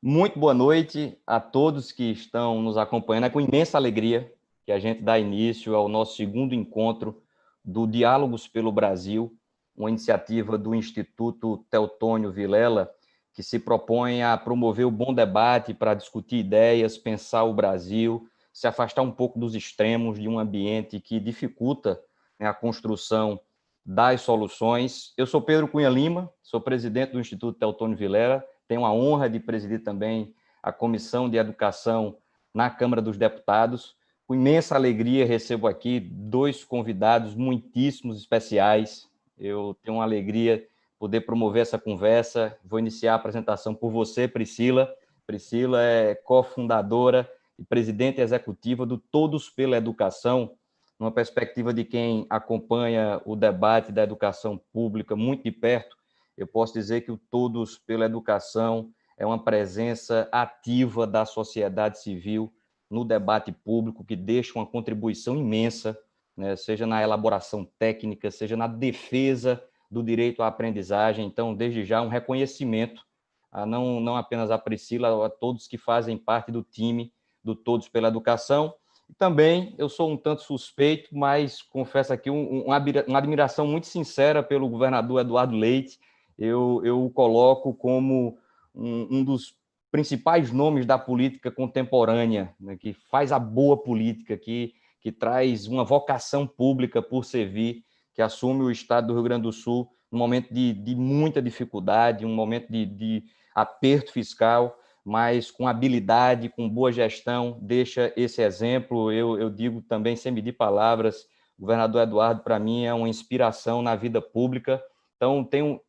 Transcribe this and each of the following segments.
Muito boa noite a todos que estão nos acompanhando. É com imensa alegria que a gente dá início ao nosso segundo encontro do Diálogos pelo Brasil, uma iniciativa do Instituto Teotônio Vilela, que se propõe a promover o bom debate para discutir ideias, pensar o Brasil, se afastar um pouco dos extremos de um ambiente que dificulta, né, a construção das soluções. Eu sou Pedro Cunha Lima, sou presidente do Instituto Teotônio Vilela, tenho a honra de presidir também a Comissão de Educação na Câmara dos Deputados. Com imensa alegria recebo aqui dois convidados muitíssimos especiais. Eu tenho uma alegria poder promover essa conversa. Vou iniciar a apresentação por você, Priscila. Priscila é cofundadora e presidente executiva do Todos pela Educação, numa perspectiva de quem acompanha o debate da educação pública muito de perto. Eu posso dizer que o Todos pela Educação é uma presença ativa da sociedade civil no debate público, que deixa uma contribuição imensa, né, seja na elaboração técnica, seja na defesa do direito à aprendizagem. Então, desde já, um reconhecimento a não apenas a Priscila, a todos que fazem parte do time do Todos pela Educação. E também eu sou um tanto suspeito, mas confesso aqui uma admiração muito sincera pelo governador Eduardo Leite. Eu o coloco como um dos principais nomes da política contemporânea, né, que faz a boa política, que traz uma vocação pública por servir, que assume o Estado do Rio Grande do Sul num momento de muita dificuldade, um momento de aperto fiscal, mas com habilidade, com boa gestão, deixa esse exemplo. Eu digo também, sem medir palavras, o governador Eduardo, para mim, é uma inspiração na vida pública. Então, tenho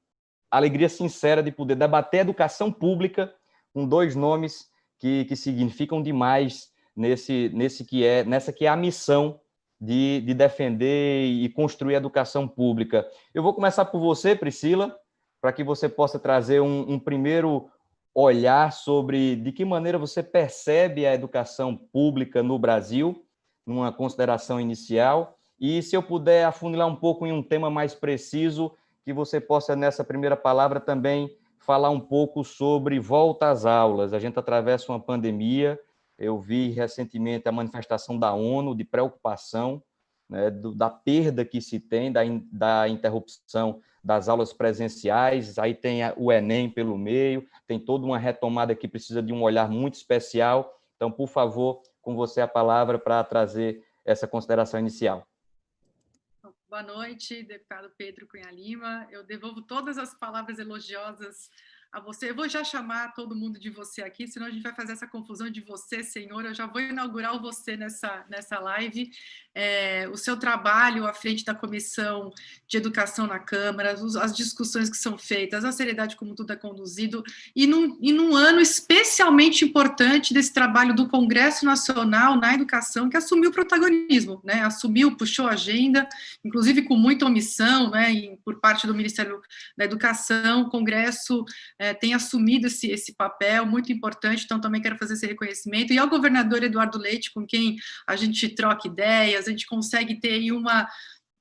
alegria sincera de poder debater educação pública com dois nomes que significam demais nessa que é a missão de defender e construir a educação pública. Eu vou começar por você, Priscila, para que você possa trazer um primeiro olhar sobre de que maneira você percebe a educação pública no Brasil, numa consideração inicial, e se eu puder afunilar um pouco em um tema mais preciso, que você possa, nessa primeira palavra, também falar um pouco sobre volta às aulas. A gente atravessa uma pandemia, eu vi recentemente a manifestação da ONU de preocupação, né, da perda que se tem, da interrupção das aulas presenciais, aí tem o Enem pelo meio, tem toda uma retomada que precisa de um olhar muito especial. Então, por favor, com você a palavra para trazer essa consideração inicial. Boa noite, deputado Pedro Cunha Lima. Eu devolvo todas as palavras elogiosas a você. Eu vou já chamar todo mundo de você aqui, senão a gente vai fazer essa confusão de você, senhor. Eu já vou inaugurar o você nessa live. O seu trabalho à frente da Comissão de Educação na Câmara, as discussões que são feitas, a seriedade como tudo é conduzido, e num ano especialmente importante desse trabalho do Congresso Nacional na educação, que assumiu o protagonismo, né? Assumiu, puxou a agenda, inclusive com muita omissão, né, por parte do Ministério da Educação. O Congresso tem assumido esse papel muito importante, então também quero fazer esse reconhecimento. E ao governador Eduardo Leite, com quem a gente troca ideias, a gente consegue ter aí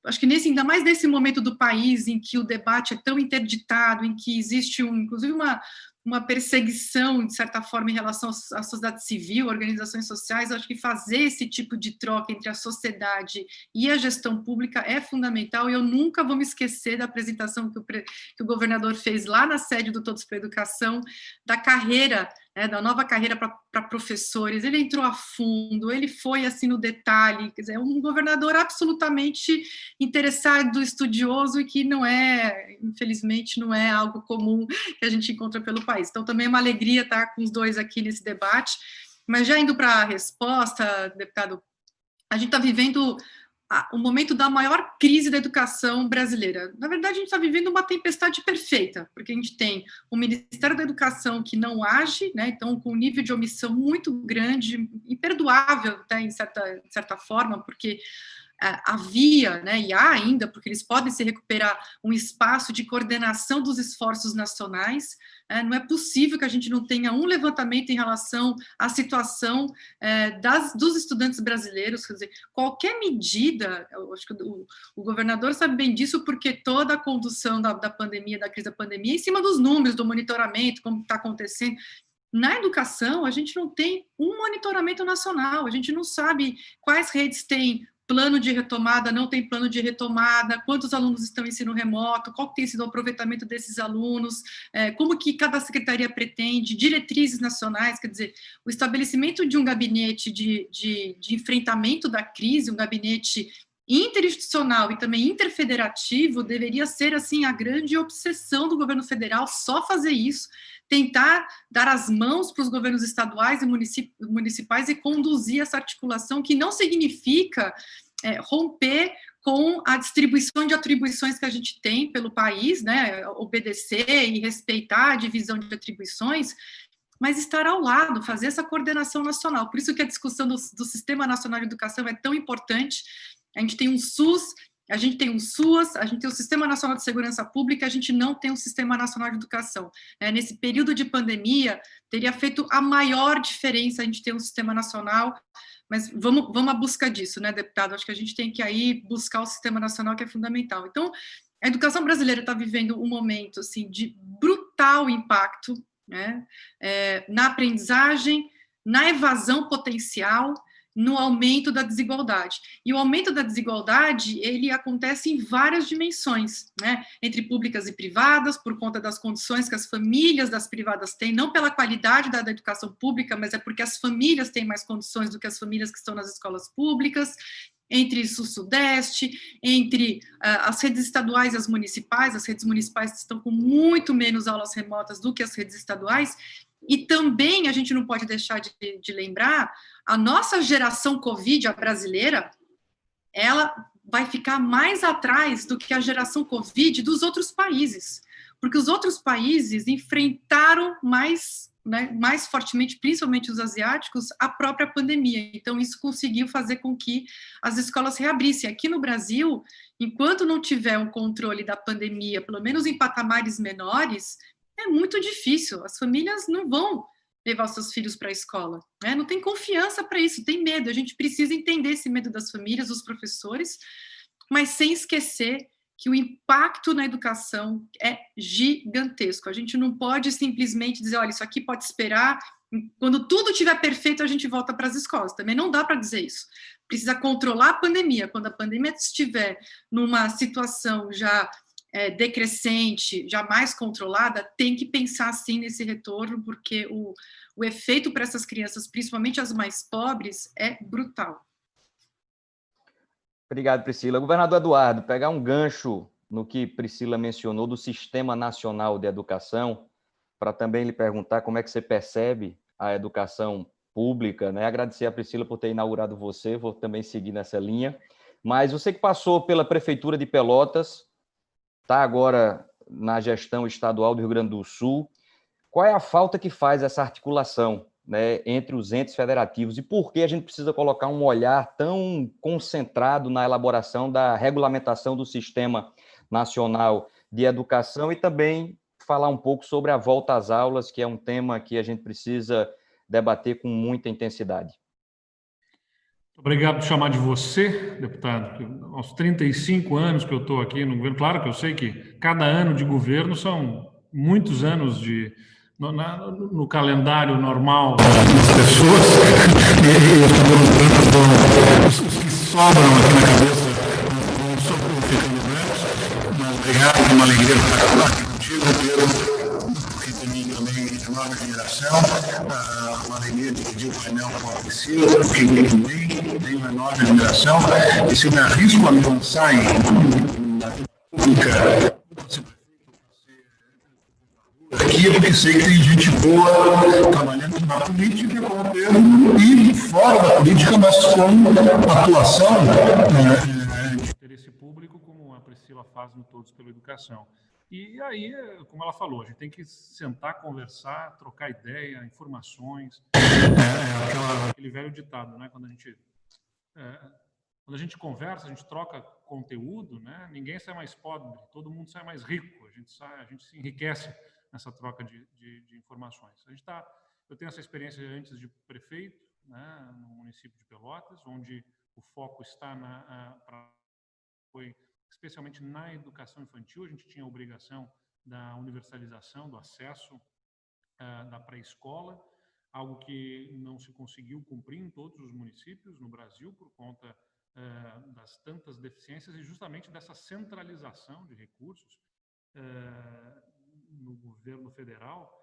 acho que ainda mais nesse momento do país em que o debate é tão interditado, em que existe inclusive uma perseguição, de certa forma, em relação à sociedade civil, organizações sociais. Eu acho que fazer esse tipo de troca entre a sociedade e a gestão pública é fundamental, e eu nunca vou me esquecer da apresentação que o governador fez lá na sede do Todos pela Educação, da carreira, né, da nova carreira para professores. Ele entrou a fundo, ele foi assim no detalhe, quer dizer, é um governador absolutamente interessado, estudioso, e que não é, infelizmente, não é algo comum que a gente encontra pelo país. Então, também é uma alegria estar com os dois aqui nesse debate. Mas já indo para a resposta, deputado, a gente está vivendo o momento da maior crise da educação brasileira. Na verdade, a gente está vivendo uma tempestade perfeita, porque a gente tem o Ministério da Educação que não age, né, então com um nível de omissão muito grande, imperdoável até em certa forma, porque havia, né, e há ainda, porque eles podem se recuperar, um espaço de coordenação dos esforços nacionais. Não é possível que a gente não tenha um levantamento em relação à situação dos estudantes brasileiros. Quer dizer, qualquer medida, eu acho que o governador sabe bem disso, porque toda a condução da pandemia, da crise da pandemia, é em cima dos números, do monitoramento, como está acontecendo. Na educação, a gente não tem um monitoramento nacional, a gente não sabe quais redes têm plano de retomada, não tem plano de retomada, quantos alunos estão em ensino remoto, qual tem sido o aproveitamento desses alunos, como que cada secretaria pretende, diretrizes nacionais, quer dizer, o estabelecimento de um gabinete de enfrentamento da crise, um gabinete interinstitucional e também interfederativo, deveria ser, assim, a grande obsessão do governo federal, só fazer isso, tentar dar as mãos para os governos estaduais e municipais e conduzir essa articulação, que não significa romper com a distribuição de atribuições que a gente tem pelo país, né, obedecer e respeitar a divisão de atribuições, mas estar ao lado, fazer essa coordenação nacional. Por isso que a discussão do Sistema Nacional de Educação é tão importante. A gente tem um SUS, a gente tem um SUAS, a gente tem o Sistema Nacional de Segurança Pública, a gente não tem um Sistema Nacional de Educação. Nesse período de pandemia, teria feito a maior diferença a gente ter um Sistema Nacional, mas vamos à busca disso, né, deputado? Acho que a gente tem que aí buscar o Sistema Nacional, que é fundamental. Então, a educação brasileira está vivendo um momento, assim, de brutal impacto, né, na aprendizagem, na evasão potencial, no aumento da desigualdade. E o aumento da desigualdade, ele acontece em várias dimensões, né? Entre públicas e privadas, por conta das condições que as famílias das privadas têm, não pela qualidade da educação pública, mas é porque as famílias têm mais condições do que as famílias que estão nas escolas públicas, entre sul-sudeste, entre as redes estaduais e as redes municipais estão com muito menos aulas remotas do que as redes estaduais, e também a gente não pode deixar de lembrar, a nossa geração Covid, a brasileira, ela vai ficar mais atrás do que a geração Covid dos outros países, porque os outros países enfrentaram mais, né, mais fortemente, principalmente os asiáticos, a própria pandemia. Então, isso conseguiu fazer com que as escolas reabrissem. Aqui no Brasil, enquanto não tiver um controle da pandemia, pelo menos em patamares menores, é muito difícil. As famílias não vão levar os seus filhos para a escola, né? Não tem confiança para isso, tem medo. A gente precisa entender esse medo das famílias, dos professores, mas sem esquecer que o impacto na educação é gigantesco. A gente não pode simplesmente dizer, olha, isso aqui pode esperar, quando tudo estiver perfeito, a gente volta para as escolas. Também não dá para dizer isso. Precisa controlar a pandemia. Quando a pandemia estiver numa situação já decrescente, já mais controlada, tem que pensar sim nesse retorno, porque o efeito para essas crianças, principalmente as mais pobres, é brutal. Obrigado, Priscila. Governador Eduardo, pegar um gancho no que Priscila mencionou do Sistema Nacional de Educação, para também lhe perguntar como é que você percebe a educação pública, né? Agradecer a Priscila por ter inaugurado você, vou também seguir nessa linha. Mas você que passou pela Prefeitura de Pelotas, está agora na gestão estadual do Rio Grande do Sul, qual é a falta que faz essa articulação, né, entre os entes federativos e por que a gente precisa colocar um olhar tão concentrado na elaboração da regulamentação do Sistema Nacional de Educação e também falar um pouco sobre a volta às aulas, que é um tema que a gente precisa debater com muita intensidade. Obrigado por chamar de você, deputado. Aos 35 anos que eu estou aqui no governo, claro que eu sei que cada ano de governo são muitos anos no calendário normal das pessoas, e eu estou lembrando os que sobram aqui na cabeça, não sobram ficando brancos, mas obrigado, é uma alegria estar aqui contigo, Pedro, porque também de nova geração, uma alegria dividir o painel com a Priscila, porque também tem uma nova geração, e se eu me arrisco a lançar na pública, aqui eu porque sei que tem gente boa trabalhando na política com o Pedro e fora da política, mas com atuação de interesse público, como a Priscila faz no Todos pela Educação. E aí, como ela falou, a gente tem que sentar, conversar, trocar ideia, informações. Aquele velho ditado, né? Quando a gente conversa, a gente troca conteúdo, né? Ninguém sai mais pobre, todo mundo sai mais rico. A gente se enriquece nessa troca de informações. Eu tenho essa experiência antes de prefeito, né, no município de Pelotas, onde o foco está foi especialmente na educação infantil. A gente tinha a obrigação da universalização, do acesso da pré-escola, algo que não se conseguiu cumprir em todos os municípios no Brasil por conta das tantas deficiências e justamente dessa centralização de recursos no governo federal,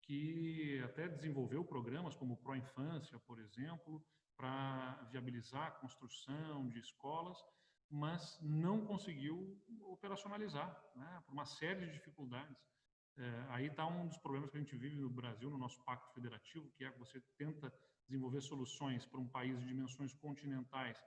que até desenvolveu programas como o Pró-Infância, por exemplo, para viabilizar a construção de escolas, mas não conseguiu operacionalizar, né, por uma série de dificuldades. Aí está um dos problemas que a gente vive no Brasil, no nosso pacto federativo, que é que você tenta desenvolver soluções para um país de dimensões continentais,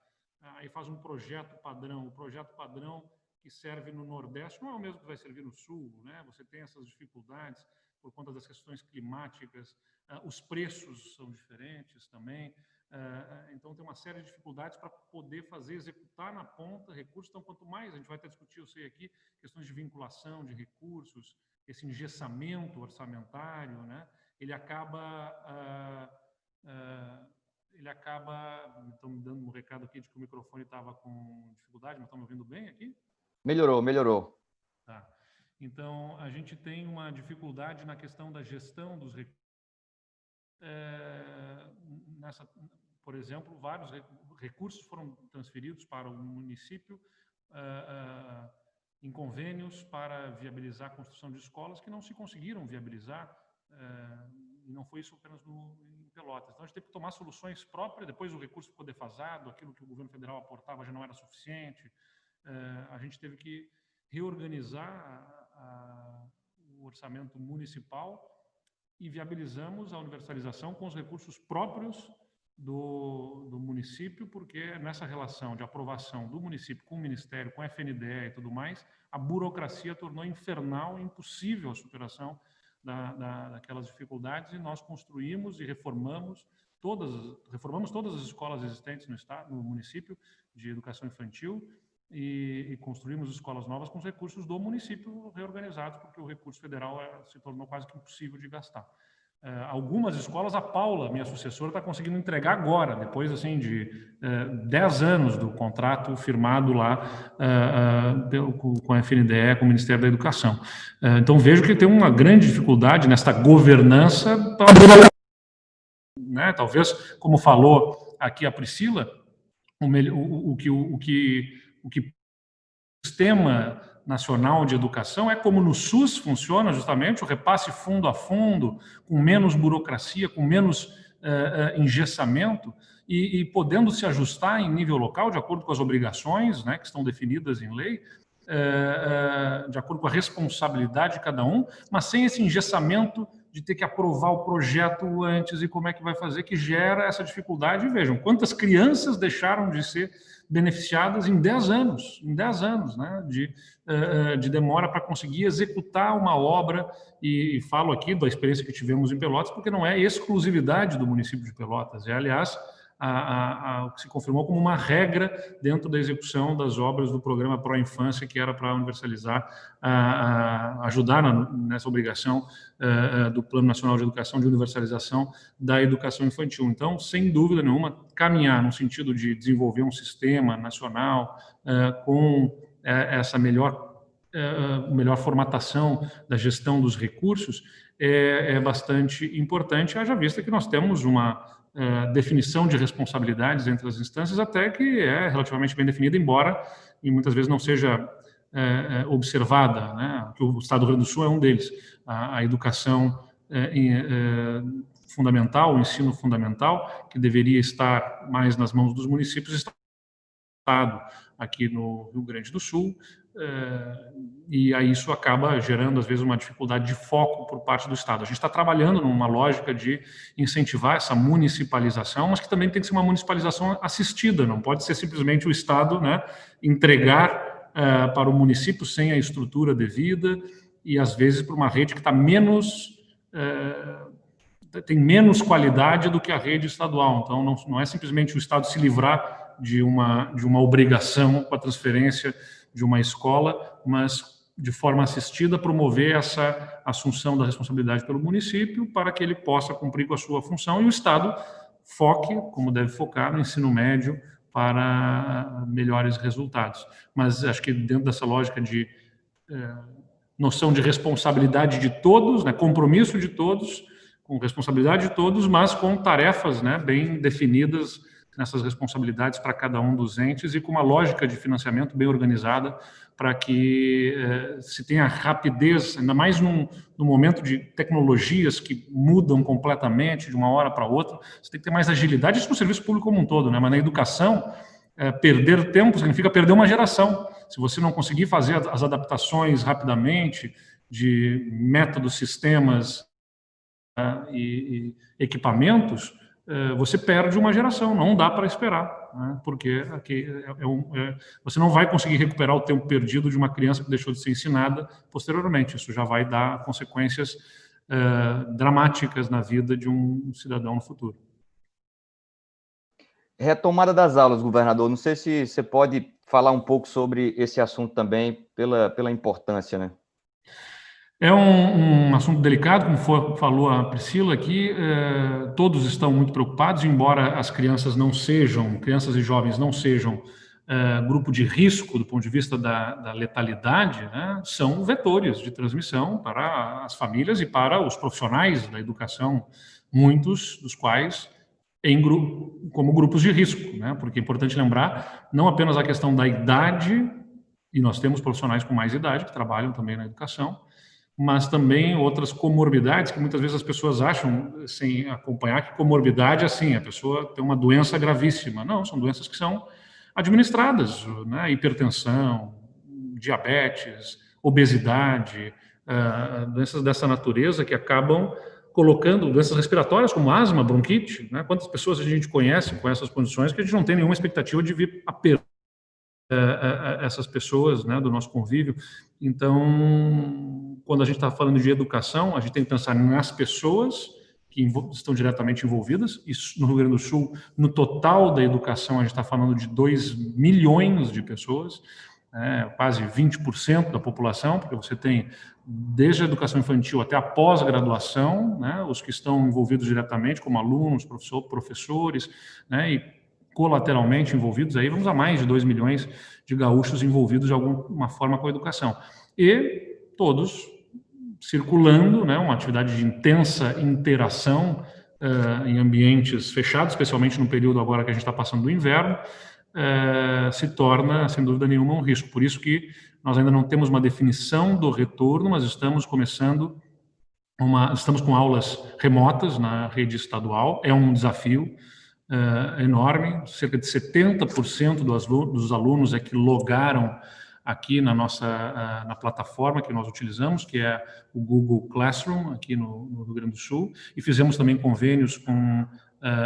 aí faz um projeto padrão. O projeto padrão que serve no Nordeste não é o mesmo que vai servir no Sul, né? Você tem essas dificuldades por conta das questões climáticas, os preços são diferentes também, então tem uma série de dificuldades para poder executar na ponta recursos. Então, quanto mais a gente vai até discutir, eu sei aqui, questões de vinculação de recursos, esse engessamento orçamentário, né? Ele acaba, estão me dando um recado aqui de que o microfone estava com dificuldade, mas estão me ouvindo bem aqui? Melhorou. Tá. Então, a gente tem uma dificuldade na questão da gestão dos recursos. Por exemplo, vários recursos foram transferidos para o município em convênios para viabilizar a construção de escolas que não se conseguiram viabilizar, e não foi isso apenas em Pelotas. Então, a gente teve que tomar soluções próprias, depois o recurso ficou defasado, aquilo que o governo federal aportava já não era suficiente, a gente teve que reorganizar o orçamento municipal e viabilizamos a universalização com os recursos próprios do município, porque nessa relação de aprovação do município com o Ministério, com a FNDE e tudo mais, a burocracia tornou infernal e impossível a superação daquelas dificuldades, e nós construímos e reformamos todas as escolas existentes no estado, no município de educação infantil, e construímos escolas novas com os recursos do município reorganizados, porque o recurso federal se tornou quase que impossível de gastar. Algumas escolas, a Paula, minha sucessora, está conseguindo entregar agora, depois assim, de 10 anos do contrato firmado lá com a FNDE, com o Ministério da Educação. Então, vejo que tem uma grande dificuldade nesta governança, né? Talvez, como falou aqui a Priscila, o que o Sistema Nacional de Educação é como no SUS funciona, justamente, o repasse fundo a fundo, com menos burocracia, com menos engessamento, e podendo se ajustar em nível local, de acordo com as obrigações, né, que estão definidas em lei, de acordo com a responsabilidade de cada um, mas sem esse engessamento de ter que aprovar o projeto antes e como é que vai fazer, que gera essa dificuldade. E vejam, quantas crianças deixaram de ser beneficiadas em 10 anos, né, de demora para conseguir executar uma obra, e falo aqui da experiência que tivemos em Pelotas, porque não é exclusividade do município de Pelotas, é, aliás, o que se confirmou como uma regra dentro da execução das obras do programa Pró-Infância, que era para universalizar, ajudar nessa obrigação do Plano Nacional de Educação, de universalização da educação infantil. Então, sem dúvida nenhuma, caminhar no sentido de desenvolver um sistema nacional com essa melhor formatação da gestão dos recursos é bastante importante, haja vista que nós temos uma definição de responsabilidades entre as instâncias, até que é relativamente bem definida, embora e muitas vezes não seja observada, né? Que o Estado do Rio Grande do Sul é um deles. A educação fundamental, o ensino fundamental, que deveria estar mais nas mãos dos municípios, está aqui no Rio Grande do Sul, e aí isso acaba gerando, às vezes, uma dificuldade de foco por parte do Estado. A gente está trabalhando numa lógica de incentivar essa municipalização, mas que também tem que ser uma municipalização assistida, não pode ser simplesmente o Estado, né, entregar para o município sem a estrutura devida, e às vezes para uma rede que está tem menos qualidade do que a rede estadual. Então, não é simplesmente o Estado se livrar de uma obrigação com a transferência de uma escola, mas de forma assistida promover essa assunção da responsabilidade pelo município para que ele possa cumprir com a sua função, e o Estado foque, como deve focar, no ensino médio para melhores resultados. Mas acho que dentro dessa lógica de noção de responsabilidade de todos, né, compromisso de todos, responsabilidade de todos, mas com tarefas, né, bem definidas nessas responsabilidades para cada um dos entes e com uma lógica de financiamento bem organizada para que se tenha rapidez, ainda mais num momento de tecnologias que mudam completamente de uma hora para outra, você tem que ter mais agilidade, isso no serviço público como um todo, né? Mas na educação, perder tempo significa perder uma geração. Se você não conseguir fazer as adaptações rapidamente de métodos, sistemas e equipamentos, você perde uma geração, não dá para esperar, né? Porque aqui você não vai conseguir recuperar o tempo perdido de uma criança que deixou de ser ensinada posteriormente. Isso já vai dar consequências dramáticas na vida de um cidadão no futuro. Retomada das aulas, governador. Não sei se você pode falar um pouco sobre esse assunto também, pela importância, né? É um assunto delicado, como falou a Priscila aqui, todos estão muito preocupados, embora as crianças e jovens não sejam grupo de risco do ponto de vista da letalidade, né, são vetores de transmissão para as famílias e para os profissionais da educação, muitos dos quais como grupos de risco, né, porque é importante lembrar não apenas a questão da idade, e nós temos profissionais com mais idade que trabalham também na educação, mas também outras comorbidades que muitas vezes as pessoas acham, sem acompanhar, que comorbidade é assim, a pessoa tem uma doença gravíssima. Não, são doenças que são administradas, né? Hipertensão, diabetes, obesidade, doenças dessa natureza que acabam colocando doenças respiratórias como asma, bronquite, né? Quantas pessoas a gente conhece com essas condições que a gente não tem nenhuma expectativa de vir a perder essas pessoas, né, do nosso convívio. Então, quando a gente está falando de educação, a gente tem que pensar nas pessoas que estão diretamente envolvidas. Isso, no Rio Grande do Sul, no total da educação, a gente está falando de 2 milhões de pessoas, quase 20% da população, porque você tem desde a educação infantil até a pós-graduação, né, os que estão envolvidos diretamente, como alunos, professores, né, e colateralmente envolvidos, aí vamos a mais de 2 milhões de gaúchos envolvidos de alguma forma com a educação. E todos circulando, né, uma atividade de intensa interação em ambientes fechados, especialmente no período agora que a gente está passando do inverno, se torna, sem dúvida nenhuma, um risco. Por isso que nós ainda não temos uma definição do retorno, mas estamos estamos com aulas remotas na rede estadual, é um desafio enorme, cerca de 70% dos alunos é que logaram aqui na plataforma que nós utilizamos, que é o Google Classroom, aqui no Rio Grande do Sul, e fizemos também convênios com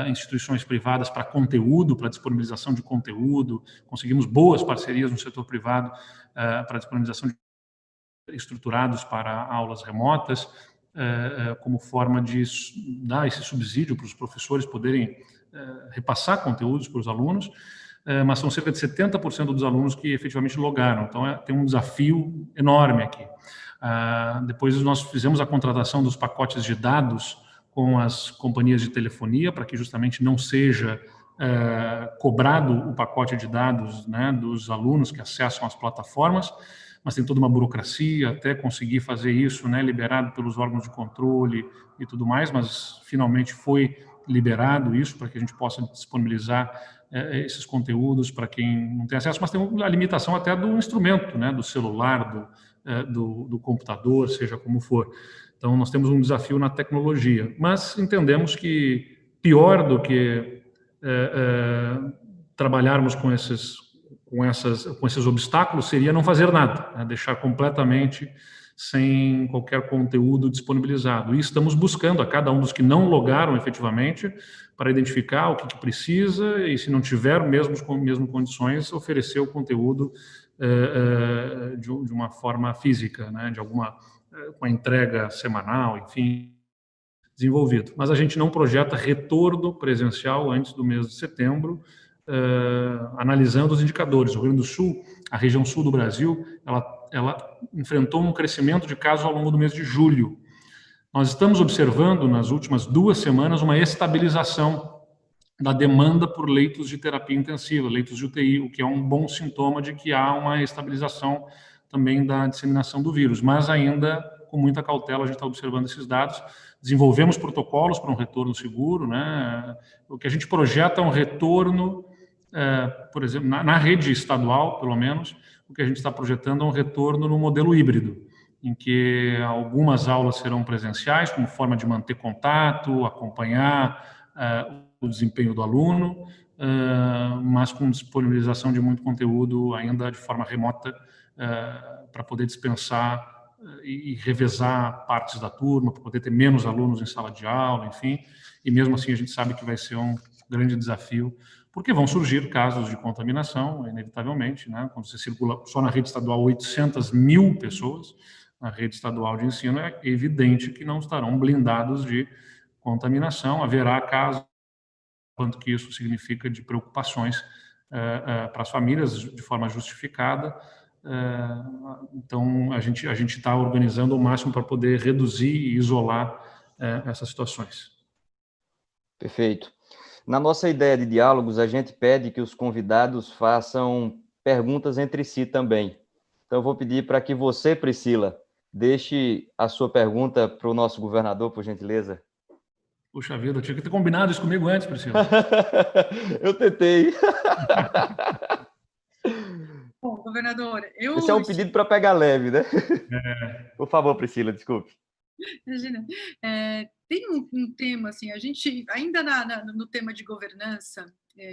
instituições privadas para conteúdo, para disponibilização de conteúdo, conseguimos boas parcerias no setor privado para disponibilização de estruturados para aulas remotas, como forma de dar esse subsídio para os professores poderem repassar conteúdos para os alunos, mas são cerca de 70% dos alunos que efetivamente logaram. Então, tem um desafio enorme aqui. Depois, nós fizemos a contratação dos pacotes de dados com as companhias de telefonia, para que justamente não seja cobrado o pacote de dados, né, dos alunos que acessam as plataformas, mas tem toda uma burocracia até conseguir fazer isso, né, liberado pelos órgãos de controle e tudo mais, mas finalmente foi liberado isso para que a gente possa disponibilizar esses conteúdos para quem não tem acesso, mas tem a limitação até do instrumento, né, do celular, do computador, seja como for. Então, nós temos um desafio na tecnologia, mas entendemos que pior do que trabalharmos com esses obstáculos seria não fazer nada, né, deixar completamente sem qualquer conteúdo disponibilizado. E estamos buscando a cada um dos que não logaram efetivamente para identificar o que precisa e, se não tiver mesmo condições, oferecer o conteúdo de uma forma física, né, com a entrega semanal, enfim, desenvolvido. Mas a gente não projeta retorno presencial antes do mês de setembro, analisando os indicadores. O Rio Grande do Sul, a região sul do Brasil, ela enfrentou um crescimento de casos ao longo do mês de julho. Nós estamos observando, nas últimas 2 semanas, uma estabilização da demanda por leitos de terapia intensiva, leitos de UTI, o que é um bom sintoma de que há uma estabilização também da disseminação do vírus, mas ainda com muita cautela a gente está observando esses dados. Desenvolvemos protocolos para um retorno seguro, né? O que a gente projeta é um retorno, por exemplo, na rede estadual, pelo menos, o que a gente está projetando é um retorno no modelo híbrido, em que algumas aulas serão presenciais, como forma de manter contato, acompanhar o desempenho do aluno, mas com disponibilização de muito conteúdo ainda de forma remota, para poder dispensar e revezar partes da turma, para poder ter menos alunos em sala de aula, enfim. E mesmo assim a gente sabe que vai ser um grande desafio, porque vão surgir casos de contaminação, inevitavelmente, né? Quando você circula só na rede estadual 800 mil pessoas, na rede estadual de ensino, é evidente que não estarão blindados de contaminação, haverá casos, quanto que isso significa de preocupações para as famílias de forma justificada. Então, a gente está organizando o máximo para poder reduzir e isolar essas situações. Perfeito. Na nossa ideia de diálogos, a gente pede que os convidados façam perguntas entre si também. Então, eu vou pedir para que você, Priscila, deixe a sua pergunta para o nosso governador, por gentileza. Puxa vida, eu tinha que ter combinado isso comigo antes, Priscila. Eu tentei. Bom, governador, Esse é um pedido para pegar leve, né? Por favor, Priscila, desculpe. Imagina, tem um tema, assim, a gente, ainda no tema de governança,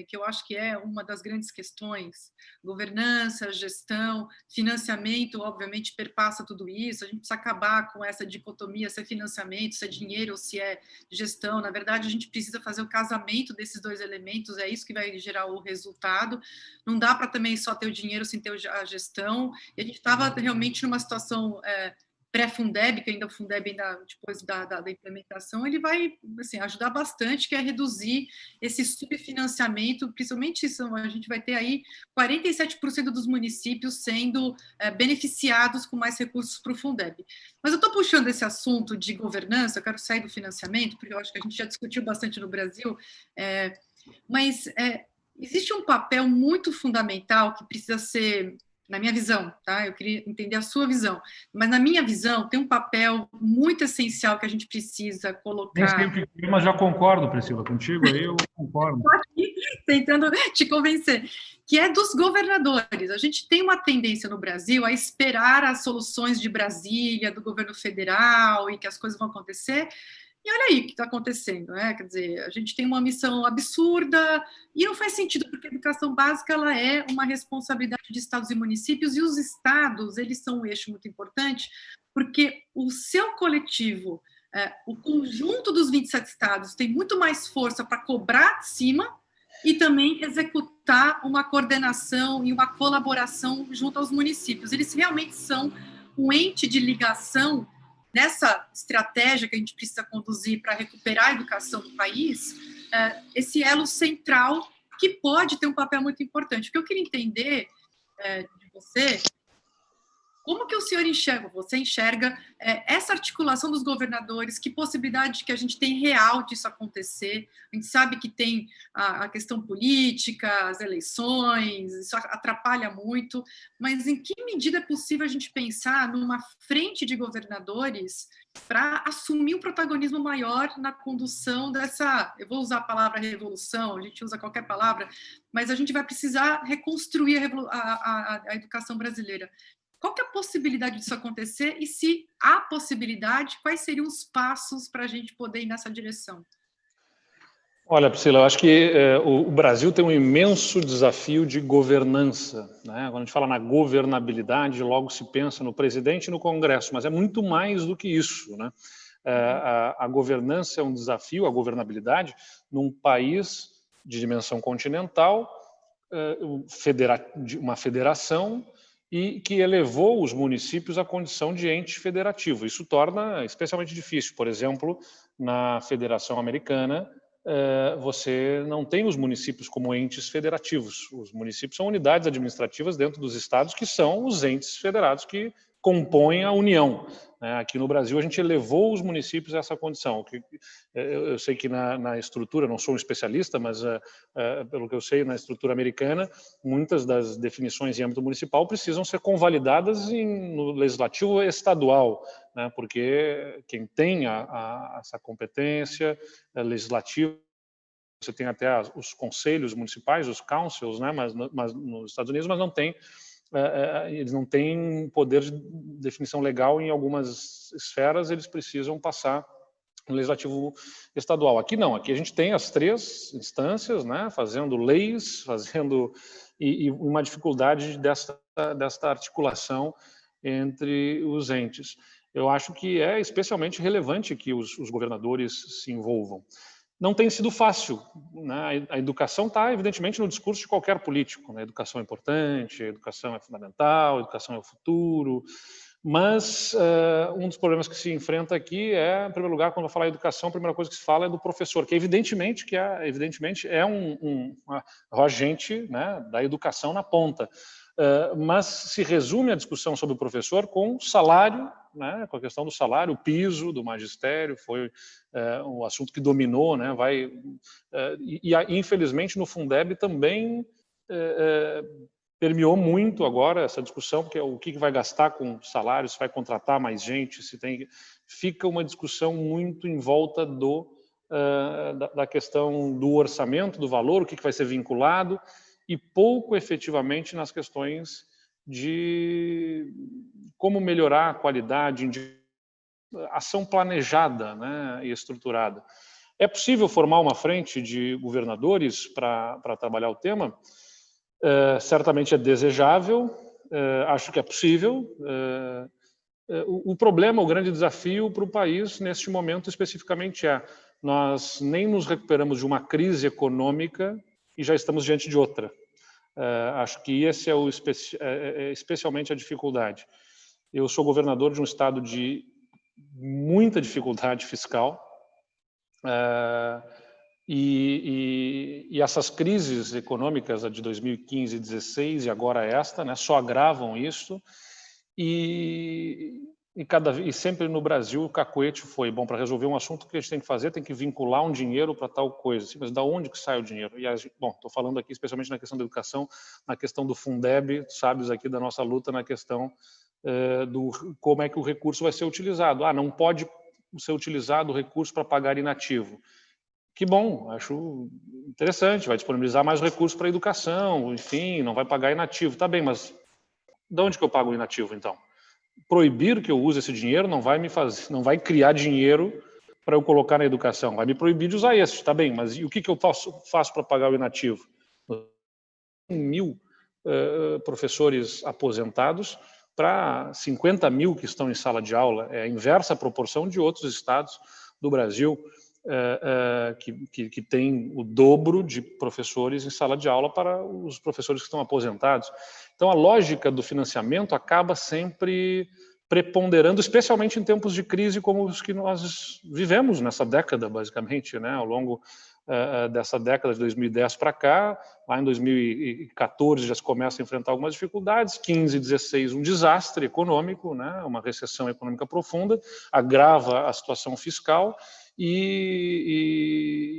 que eu acho que é uma das grandes questões, governança, gestão, financiamento, obviamente, perpassa tudo isso, a gente precisa acabar com essa dicotomia, se é financiamento, se é dinheiro ou se é gestão. Na verdade, a gente precisa fazer o casamento desses dois elementos, é isso que vai gerar o resultado. Não dá para também só ter o dinheiro sem ter a gestão, e a gente estava realmente numa situação pré-Fundeb, que ainda o Fundeb, ainda depois da implementação, ele vai, assim, ajudar bastante, que é reduzir esse subfinanciamento, principalmente isso, a gente vai ter aí 47% dos municípios sendo beneficiados com mais recursos para o Fundeb. Mas eu estou puxando esse assunto de governança, eu quero sair do financiamento, porque eu acho que a gente já discutiu bastante no Brasil, mas existe um papel muito fundamental que precisa ser, na minha visão, tá? Eu queria entender a sua visão, mas na minha visão tem um papel muito essencial que a gente precisa colocar. Nem sei o que, mas já concordo, Priscila, contigo aí eu concordo. Estou aqui tentando te convencer, que é dos governadores. A gente tem uma tendência no Brasil a esperar as soluções de Brasília, do governo federal, e que as coisas vão acontecer. E olha aí o que está acontecendo, né? Quer dizer, a gente tem uma missão absurda e não faz sentido, porque a educação básica ela é uma responsabilidade de estados e municípios, e os estados, eles são um eixo muito importante, porque o seu coletivo, o conjunto dos 27 estados tem muito mais força para cobrar de cima e também executar uma coordenação e uma colaboração junto aos municípios. Eles realmente são um ente de ligação nessa estratégia que a gente precisa conduzir para recuperar a educação do país, esse elo central que pode ter um papel muito importante. O que eu queria entender de você, como que o senhor você enxerga essa articulação dos governadores, que possibilidade que a gente tem real disso acontecer? A gente sabe que tem a questão política, as eleições, isso atrapalha muito, mas em que medida é possível a gente pensar numa frente de governadores para assumir um protagonismo maior na condução dessa, eu vou usar a palavra revolução, a gente usa qualquer palavra, mas a gente vai precisar reconstruir a educação brasileira. Qual que é a possibilidade disso acontecer? E se há possibilidade, quais seriam os passos para a gente poder ir nessa direção? Olha, Priscila, eu acho que o Brasil tem um imenso desafio de governança, né? Quando a gente fala na governabilidade, logo se pensa no presidente e no Congresso, mas é muito mais do que isso, né? A governança é um desafio, a governabilidade, num país de dimensão continental, uma federação, e que elevou os municípios à condição de ente federativo. Isso torna especialmente difícil. Por exemplo, na Federação Americana, você não tem os municípios como entes federativos. Os municípios são unidades administrativas dentro dos estados, que são os entes federados que compõem a União. Aqui no Brasil, a gente elevou os municípios a essa condição. Eu sei que na estrutura, não sou um especialista, mas pelo que eu sei, na estrutura americana, muitas das definições em âmbito municipal precisam ser convalidadas no legislativo estadual. né, porque quem tem essa competência legislativa, você tem até os conselhos municipais, os councils, né, mas nos Estados Unidos, mas não tem, eles não têm poder de definição legal em algumas esferas, eles precisam passar no legislativo estadual. Aqui não, aqui a gente tem as 3 instâncias, né, fazendo leis, e uma dificuldade desta articulação entre os entes. Eu acho que é especialmente relevante que os governadores se envolvam. Não tem sido fácil, né? A educação está, evidentemente, no discurso de qualquer político, né? A educação é importante, a educação é fundamental, a educação é o futuro, mas um dos problemas que se enfrenta aqui é, em primeiro lugar, quando eu falar em educação, a primeira coisa que se fala é do professor, que evidentemente é um agente, né, da educação na ponta. Mas se resume a discussão sobre o professor com salário, né, com a questão do salário, o piso do magistério, foi um assunto que dominou, né, infelizmente no Fundeb também permeou muito agora essa discussão, porque é o que vai gastar com salário, se vai contratar mais gente, se tem... Fica uma discussão muito em volta da questão do orçamento, do valor, o que vai ser vinculado, e pouco efetivamente nas questões de como melhorar a qualidade, ação planejada, né, e estruturada. É possível formar uma frente de governadores para trabalhar o tema? Certamente é desejável, acho que é possível. O problema, o grande desafio para o país neste momento especificamente nós nem nos recuperamos de uma crise econômica e já estamos diante de outra. Acho que esse é especialmente a dificuldade. Eu sou governador de um estado de muita dificuldade fiscal, e essas crises econômicas, a de 2015 e 2016 e agora esta, né, só agravam isso. E sempre no Brasil o cacoete foi, bom, para resolver um assunto que a gente tem que fazer, tem que vincular um dinheiro para tal coisa. Sim, mas da onde que sai o dinheiro? Bom, estou falando aqui especialmente na questão da educação, na questão do Fundeb, sabes aqui da nossa luta na questão do como é que o recurso vai ser utilizado. Não pode ser utilizado o recurso para pagar inativo. Que bom, acho interessante, vai disponibilizar mais recursos para a educação, enfim, não vai pagar inativo. Tá bem, mas de onde que eu pago o inativo, então? Proibir que eu use esse dinheiro não vai criar dinheiro para eu colocar na educação, vai me proibir de usar esse, tá bem, mas e o que eu faço para pagar o inativo? 1.000 professores aposentados para 50 mil que estão em sala de aula, é a inversa proporção de outros estados do Brasil, que tem o dobro de professores em sala de aula para os professores que estão aposentados. Então, a lógica do financiamento acaba sempre preponderando, especialmente em tempos de crise como os que nós vivemos nessa década, basicamente, né? Ao longo dessa década de 2010 para cá, lá em 2014 já se começa a enfrentar algumas dificuldades, 15 e 16 um desastre econômico, né? Uma recessão econômica profunda, agrava a situação fiscal,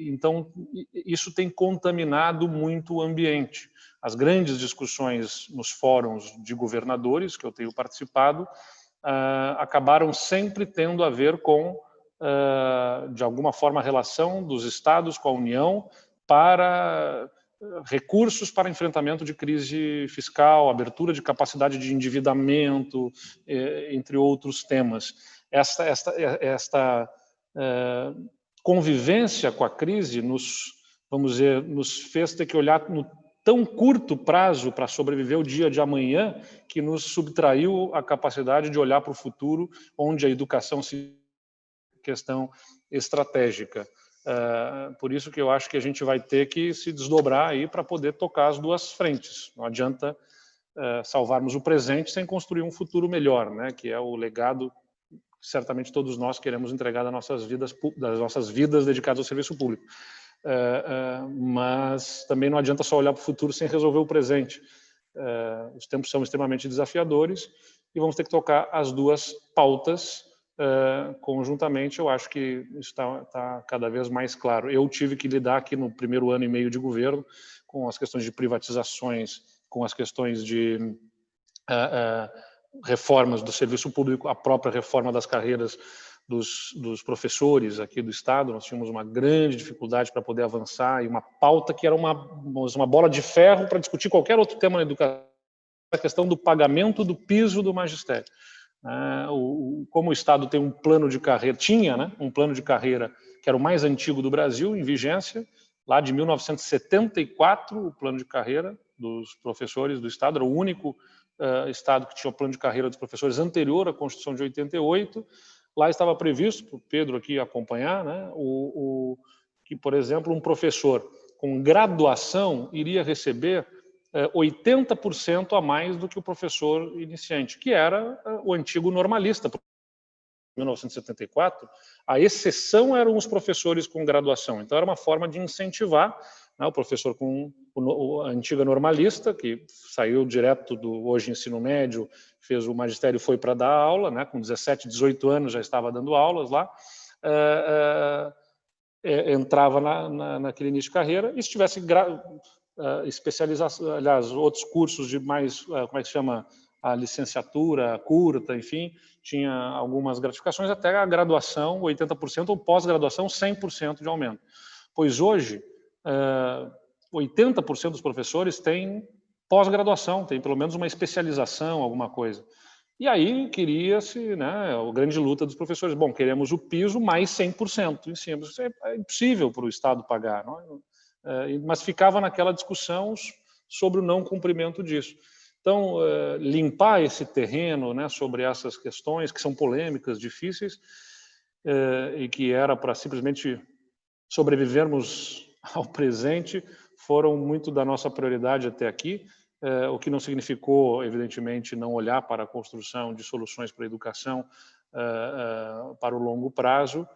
então isso tem contaminado muito o ambiente. As grandes discussões nos fóruns de governadores que eu tenho participado acabaram sempre tendo a ver com, de alguma forma, a relação dos estados com a União para recursos para enfrentamento de crise fiscal, abertura de capacidade de endividamento, entre outros temas. Esta convivência com a crise nos fez ter que olhar no tão curto prazo para sobreviver o dia de amanhã, que nos subtraiu a capacidade de olhar para o futuro, onde a educação se questão estratégica. Por isso que eu acho que a gente vai ter que se desdobrar aí para poder tocar as duas frentes. Não adianta salvarmos o presente sem construir um futuro melhor, né? Que é o legado que certamente todos nós queremos entregar das nossas vidas dedicadas ao serviço público. Mas também não adianta só olhar para o futuro sem resolver o presente. Os tempos são extremamente desafiadores e vamos ter que tocar as duas pautas conjuntamente. Eu acho que isso está cada vez mais claro. Eu tive que lidar aqui no primeiro ano e meio de governo com as questões de privatizações, com as questões de reformas do serviço público, a própria reforma das carreiras dos professores aqui do Estado. Nós tínhamos uma grande dificuldade para poder avançar, e uma pauta que era uma bola de ferro para discutir qualquer outro tema na educação, a questão do pagamento do piso do magistério. Como o Estado tem um plano de carreira, tinha, né, um plano de carreira que era o mais antigo do Brasil, em vigência, lá de 1974, o plano de carreira dos professores do Estado, era o único Estado que tinha o plano de carreira dos professores anterior à Constituição de 88. Lá estava previsto, para o Pedro aqui acompanhar, né, que, por exemplo, um professor com graduação iria receber 80% a mais do que o professor iniciante, que era o antigo normalista. Em 1974, a exceção eram os professores com graduação. Então, era uma forma de incentivar, né, o professor com a antiga normalista, que saiu direto do hoje ensino médio, fez o magistério e foi para dar aula, né, com 17, 18 anos já estava dando aulas lá, entrava naquele início de carreira, e se tivesse especialização, aliás, outros cursos de mais, como é que se chama, a licenciatura curta, enfim, tinha algumas gratificações, até a graduação, 80%, ou pós-graduação, 100% de aumento. Pois hoje, 80% dos professores têm pós-graduação, tem pelo menos uma especialização, alguma coisa. E aí queria-se, né, a grande luta dos professores, bom, queremos o piso mais 100% em cima. Isso é impossível para o Estado pagar, não é? Mas ficava naquela discussão sobre o não cumprimento disso. Então, limpar esse terreno, né, sobre essas questões que são polêmicas, difíceis, e que era para simplesmente sobrevivermos ao presente, foram muito da nossa prioridade até aqui, o que não significou, evidentemente, não olhar para a construção de soluções para a educação para o longo prazo.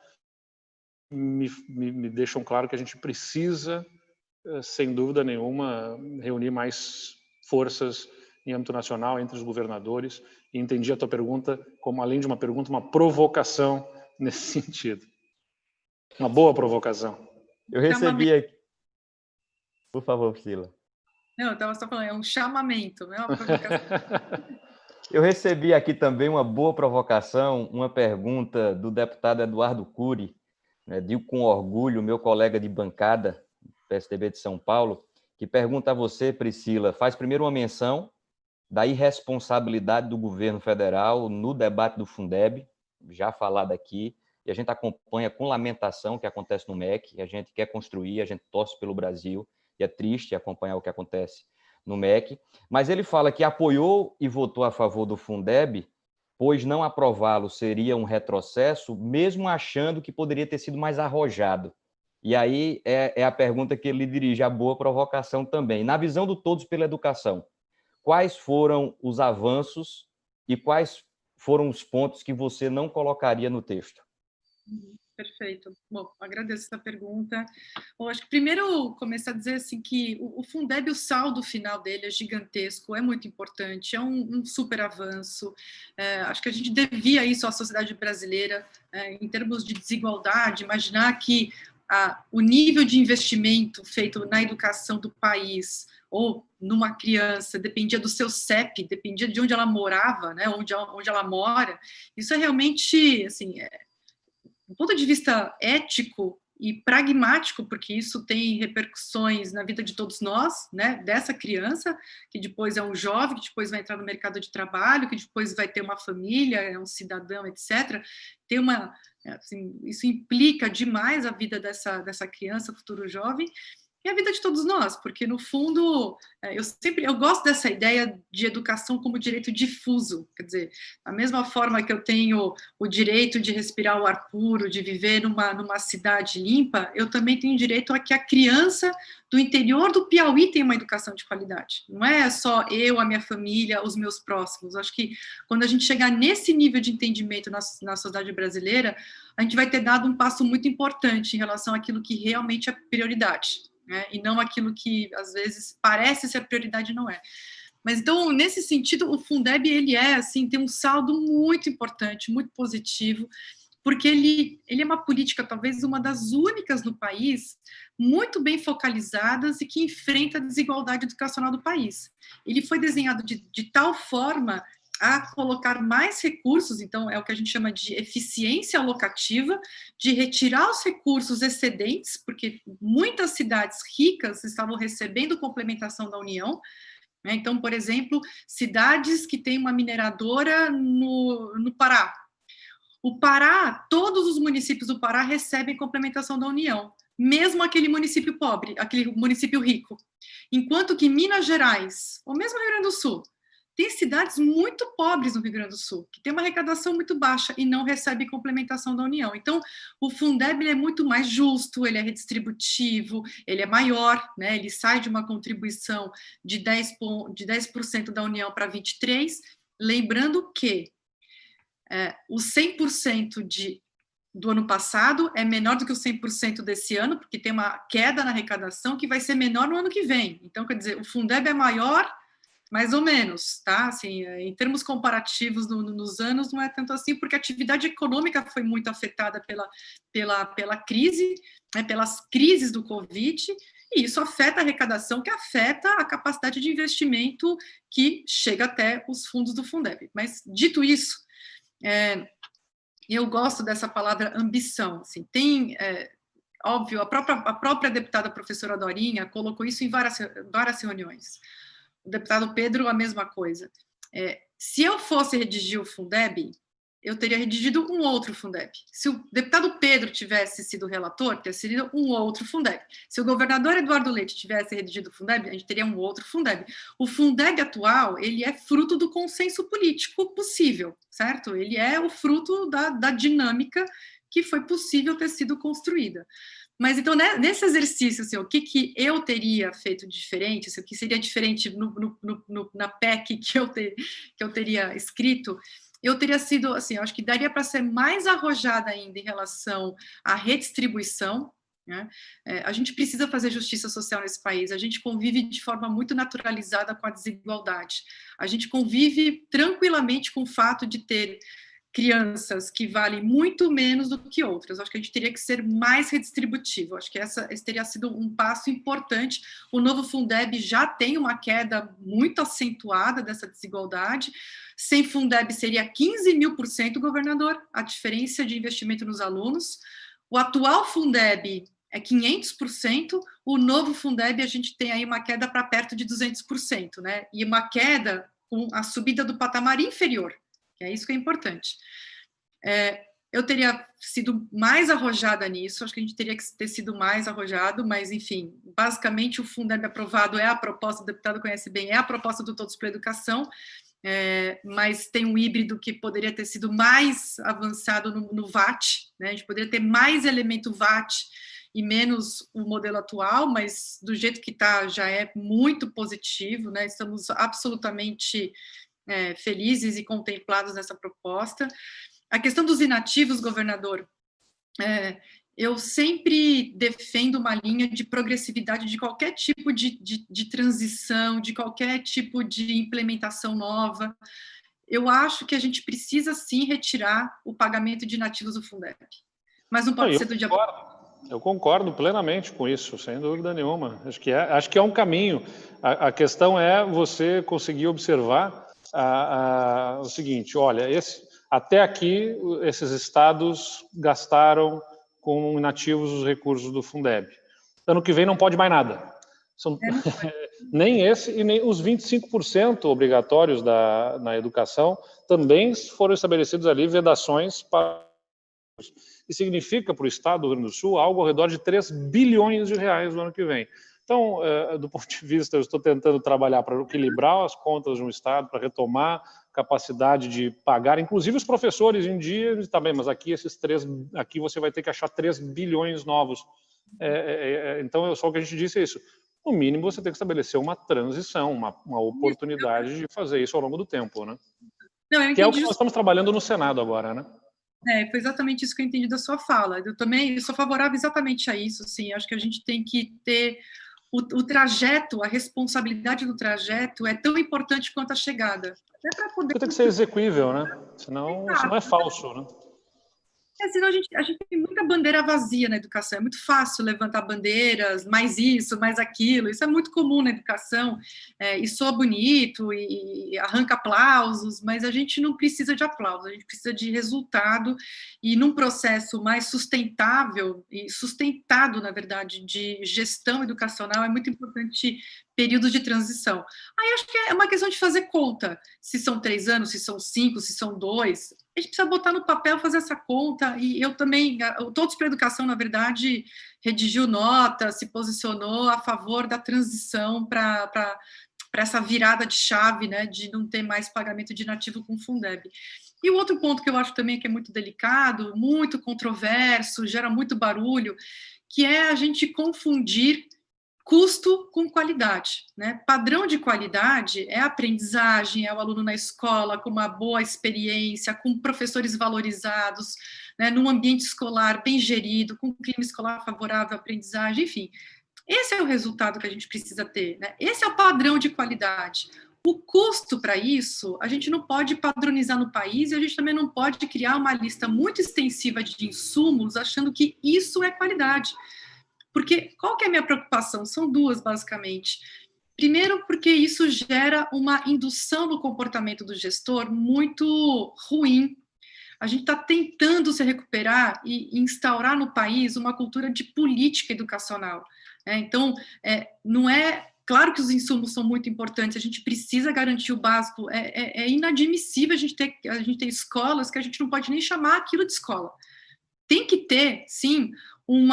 Me deixam claro que a gente precisa, sem dúvida nenhuma, reunir mais forças em âmbito nacional, entre os governadores, e entendi a tua pergunta como, além de uma pergunta, uma provocação nesse sentido. Uma boa provocação. Eu recebi aqui... Por favor, Priscila. Não, eu estava só falando, é um chamamento, não é uma provocação. Eu recebi aqui também uma boa provocação, uma pergunta do deputado Eduardo Cury, né, digo com orgulho, meu colega de bancada, PSDB de São Paulo, que pergunta a você, Priscila, faz primeiro uma menção da irresponsabilidade do governo federal no debate do Fundeb, já falado aqui, e a gente acompanha com lamentação o que acontece no MEC, a gente quer construir, a gente torce pelo Brasil, e é triste acompanhar o que acontece no MEC, mas ele fala que apoiou e votou a favor do Fundeb, pois não aprová-lo seria um retrocesso, mesmo achando que poderia ter sido mais arrojado. E aí é a pergunta que ele dirige, a boa provocação também. Na visão do Todos pela Educação, quais foram os avanços e quais foram os pontos que você não colocaria no texto? Perfeito. Bom, agradeço essa pergunta. Bom, acho que primeiro começar a dizer assim que o Fundeb, o saldo final dele é gigantesco, é muito importante, é um super avanço. Acho que a gente devia isso à sociedade brasileira, em termos de desigualdade, imaginar que o nível de investimento feito na educação do país ou numa criança dependia do seu CEP, dependia de onde ela morava, né, onde ela mora. Isso é realmente, assim, do ponto de vista ético e pragmático, porque isso tem repercussões na vida de todos nós, né, dessa criança, que depois é um jovem, que depois vai entrar no mercado de trabalho, que depois vai ter uma família, é um cidadão, etc. Tem assim, isso implica demais a vida dessa criança, futuro jovem, e a vida de todos nós, porque, no fundo, eu gosto dessa ideia de educação como direito difuso, quer dizer, da mesma forma que eu tenho o direito de respirar o ar puro, de viver numa cidade limpa, eu também tenho direito a que a criança do interior do Piauí tenha uma educação de qualidade. Não é só eu, a minha família, os meus próximos. Acho que quando a gente chegar nesse nível de entendimento na sociedade brasileira, a gente vai ter dado um passo muito importante em relação àquilo que realmente é prioridade, né? E não aquilo que, às vezes, parece ser prioridade e não é. Mas, então, nesse sentido, o Fundeb, ele assim, tem um saldo muito importante, muito positivo, porque ele é uma política, talvez uma das únicas no país, muito bem focalizadas e que enfrenta a desigualdade educacional do país. Ele foi desenhado de tal forma a colocar mais recursos, então é o que a gente chama de eficiência alocativa, de retirar os recursos excedentes, porque muitas cidades ricas estavam recebendo complementação da União, né? Então, por exemplo, cidades que têm uma mineradora no Pará. O Pará, todos os municípios do Pará recebem complementação da União, mesmo aquele município pobre, aquele município rico. Enquanto que Minas Gerais, ou mesmo Rio Grande do Sul, tem cidades muito pobres no Rio Grande do Sul, que tem uma arrecadação muito baixa e não recebe complementação da União. Então, o Fundeb ele é muito mais justo, ele é redistributivo, ele é maior, né? Ele sai de uma contribuição de 10% da União para 23%, lembrando que o 100% do ano passado é menor do que o 100% desse ano, porque tem uma queda na arrecadação que vai ser menor no ano que vem. Então, quer dizer, o Fundeb é maior, mais ou menos, tá? Assim, em termos comparativos nos anos, não é tanto assim, porque a atividade econômica foi muito afetada pela crise, né, pelas crises do Covid, e isso afeta a arrecadação, que afeta a capacidade de investimento que chega até os fundos do Fundeb. Mas, dito isso, eu gosto dessa palavra ambição. Assim, óbvio, a própria deputada professora Dorinha colocou isso em várias reuniões. O deputado Pedro, a mesma coisa. Se eu fosse redigir o Fundeb, eu teria redigido um outro Fundeb. Se o deputado Pedro tivesse sido relator, teria sido um outro Fundeb. Se o governador Eduardo Leite tivesse redigido o Fundeb, a gente teria um outro Fundeb. O Fundeb atual, ele é fruto do consenso político possível, certo? Ele é o fruto da dinâmica que foi possível ter sido construída. Mas, então, né, nesse exercício, assim, o que eu teria feito diferente, assim, o que seria diferente na PEC que eu teria escrito, eu teria sido, assim, eu acho que daria para ser mais arrojada ainda em relação à redistribuição, né? A gente precisa fazer justiça social nesse país, a gente convive de forma muito naturalizada com a desigualdade, a gente convive tranquilamente com o fato de ter crianças que valem muito menos do que outras. Acho que a gente teria que ser mais redistributivo. Acho que esse teria sido um passo importante. O novo Fundeb já tem uma queda muito acentuada dessa desigualdade. Sem Fundeb seria 15.000%, governador, a diferença de investimento nos alunos. O atual Fundeb é 500%, o novo Fundeb a gente tem aí uma queda para perto de 200%, né? E uma queda com a subida do patamar inferior, que é isso que é importante. Eu teria sido mais arrojada nisso, acho que a gente teria que ter sido mais arrojado, mas, enfim, basicamente o Fundeb aprovado é a proposta, o deputado conhece bem, é a proposta do Todos pela Educação, mas tem um híbrido que poderia ter sido mais avançado no VAT, né? A gente poderia ter mais elemento VAT e menos o modelo atual, mas do jeito que está já é muito positivo, né? Estamos absolutamente felizes e contemplados nessa proposta. A questão dos inativos, governador, eu sempre defendo uma linha de progressividade de qualquer tipo de transição, de qualquer tipo de implementação nova. Eu acho que a gente precisa, sim, retirar o pagamento de inativos do Fundeb, mas não pode ser do dia para o outro. Eu concordo plenamente com isso, sem dúvida nenhuma. Acho que é um caminho. A questão é você conseguir observar o seguinte, olha, até aqui esses estados gastaram com inativos os recursos do Fundeb. Ano que vem não pode mais nada. Nem esse e nem os 25% obrigatórios na educação também foram estabelecidos ali vedações para... E significa para o Estado do Rio Grande do Sul algo ao redor de 3 bilhões de reais no ano que vem. Então, do ponto de vista, eu estou tentando trabalhar para equilibrar as contas de um Estado, para retomar capacidade de pagar, inclusive os professores em dia, também, mas aqui aqui você vai ter que achar 3 bilhões novos. Então, só o que a gente disse é isso. No mínimo, você tem que estabelecer uma transição, uma oportunidade de fazer isso ao longo do tempo, né? Não, que é o que nós estamos trabalhando no Senado agora, né? Foi exatamente isso que eu entendi da sua fala. Eu sou favorável exatamente a isso, sim. Acho que a gente tem que ter o trajeto, a responsabilidade do trajeto é tão importante quanto a chegada. Até para poder... Tem que ser execuível, né? Senão isso não é falso, né? Senão a gente tem muita bandeira vazia na educação. É muito fácil levantar bandeiras, mais isso, mais aquilo. Isso é muito comum na educação. E soa bonito e arranca aplausos, mas a gente não precisa de aplausos, a gente precisa de resultado. E num processo mais sustentável e sustentado, na verdade, de gestão educacional, é muito importante períodos de transição. Aí acho que é uma questão de fazer conta, se são 3 anos, se são 5, se são 2, a gente precisa botar no papel, fazer essa conta, e eu também, Todos para a Educação, na verdade, redigiu nota, se posicionou a favor da transição para essa virada de chave, né, de não ter mais pagamento de nativo com Fundeb. E o outro ponto que eu acho também que é muito delicado, muito controverso, gera muito barulho, que é a gente confundir custo com qualidade, né? Padrão de qualidade é a aprendizagem, é o aluno na escola com uma boa experiência, com professores valorizados, né? Num ambiente escolar bem gerido, com um clima escolar favorável à aprendizagem, enfim. Esse é o resultado que a gente precisa ter, né? Esse é o padrão de qualidade. O custo para isso, a gente não pode padronizar no país e a gente também não pode criar uma lista muito extensiva de insumos achando que isso é qualidade. Porque qual que é a minha preocupação? São duas, basicamente. Primeiro, porque isso gera uma indução no comportamento do gestor muito ruim. A gente está tentando se recuperar e instaurar no país uma cultura de política educacional. Então, não é... Claro que os insumos são muito importantes, a gente precisa garantir o básico. É inadmissível a gente ter escolas que a gente não pode nem chamar aquilo de escola. Tem que ter, sim, um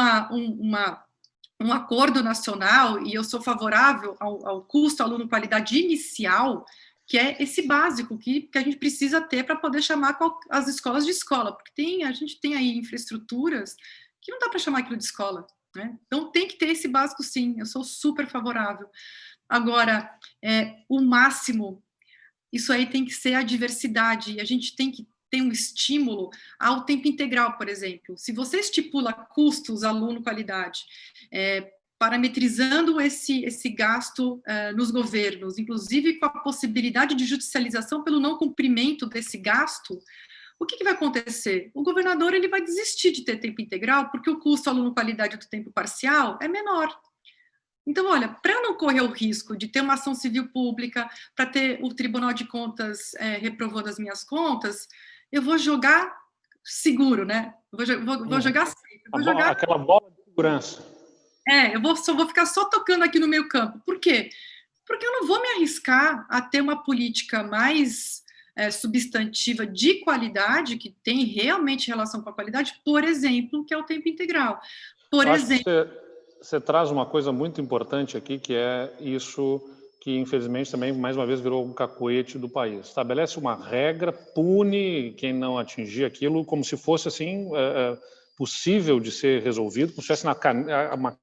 acordo nacional, e eu sou favorável ao custo aluno-qualidade inicial, que é esse básico que a gente precisa ter para poder chamar as escolas de escola, porque a gente tem aí infraestruturas que não dá para chamar aquilo de escola, né? Então tem que ter esse básico, sim, eu sou super favorável. Agora, o máximo, isso aí tem que ser a diversidade, e a gente tem que ter um estímulo ao tempo integral, por exemplo. Se você estipula custos, aluno, qualidade, parametrizando esse gasto nos governos, inclusive com a possibilidade de judicialização pelo não cumprimento desse gasto, o que vai acontecer? O governador ele vai desistir de ter tempo integral porque o custo aluno-qualidade do tempo parcial é menor. Então, olha, para eu não correr o risco de ter uma ação civil pública, para ter o Tribunal de Contas reprovando as minhas contas, eu vou jogar seguro, né? Vou jogar safe. Aquela bola de segurança. Vou ficar só tocando aqui no meio campo. Por quê? Porque eu não vou me arriscar a ter uma política mais substantiva de qualidade, que tem realmente relação com a qualidade, por exemplo, que é o tempo integral. Por exemplo... Você traz uma coisa muito importante aqui, que é isso que, infelizmente, também, mais uma vez, virou um cacoete do país. Estabelece uma regra, pune quem não atingir aquilo, como se fosse, assim, possível de ser resolvido, como se tivesse uma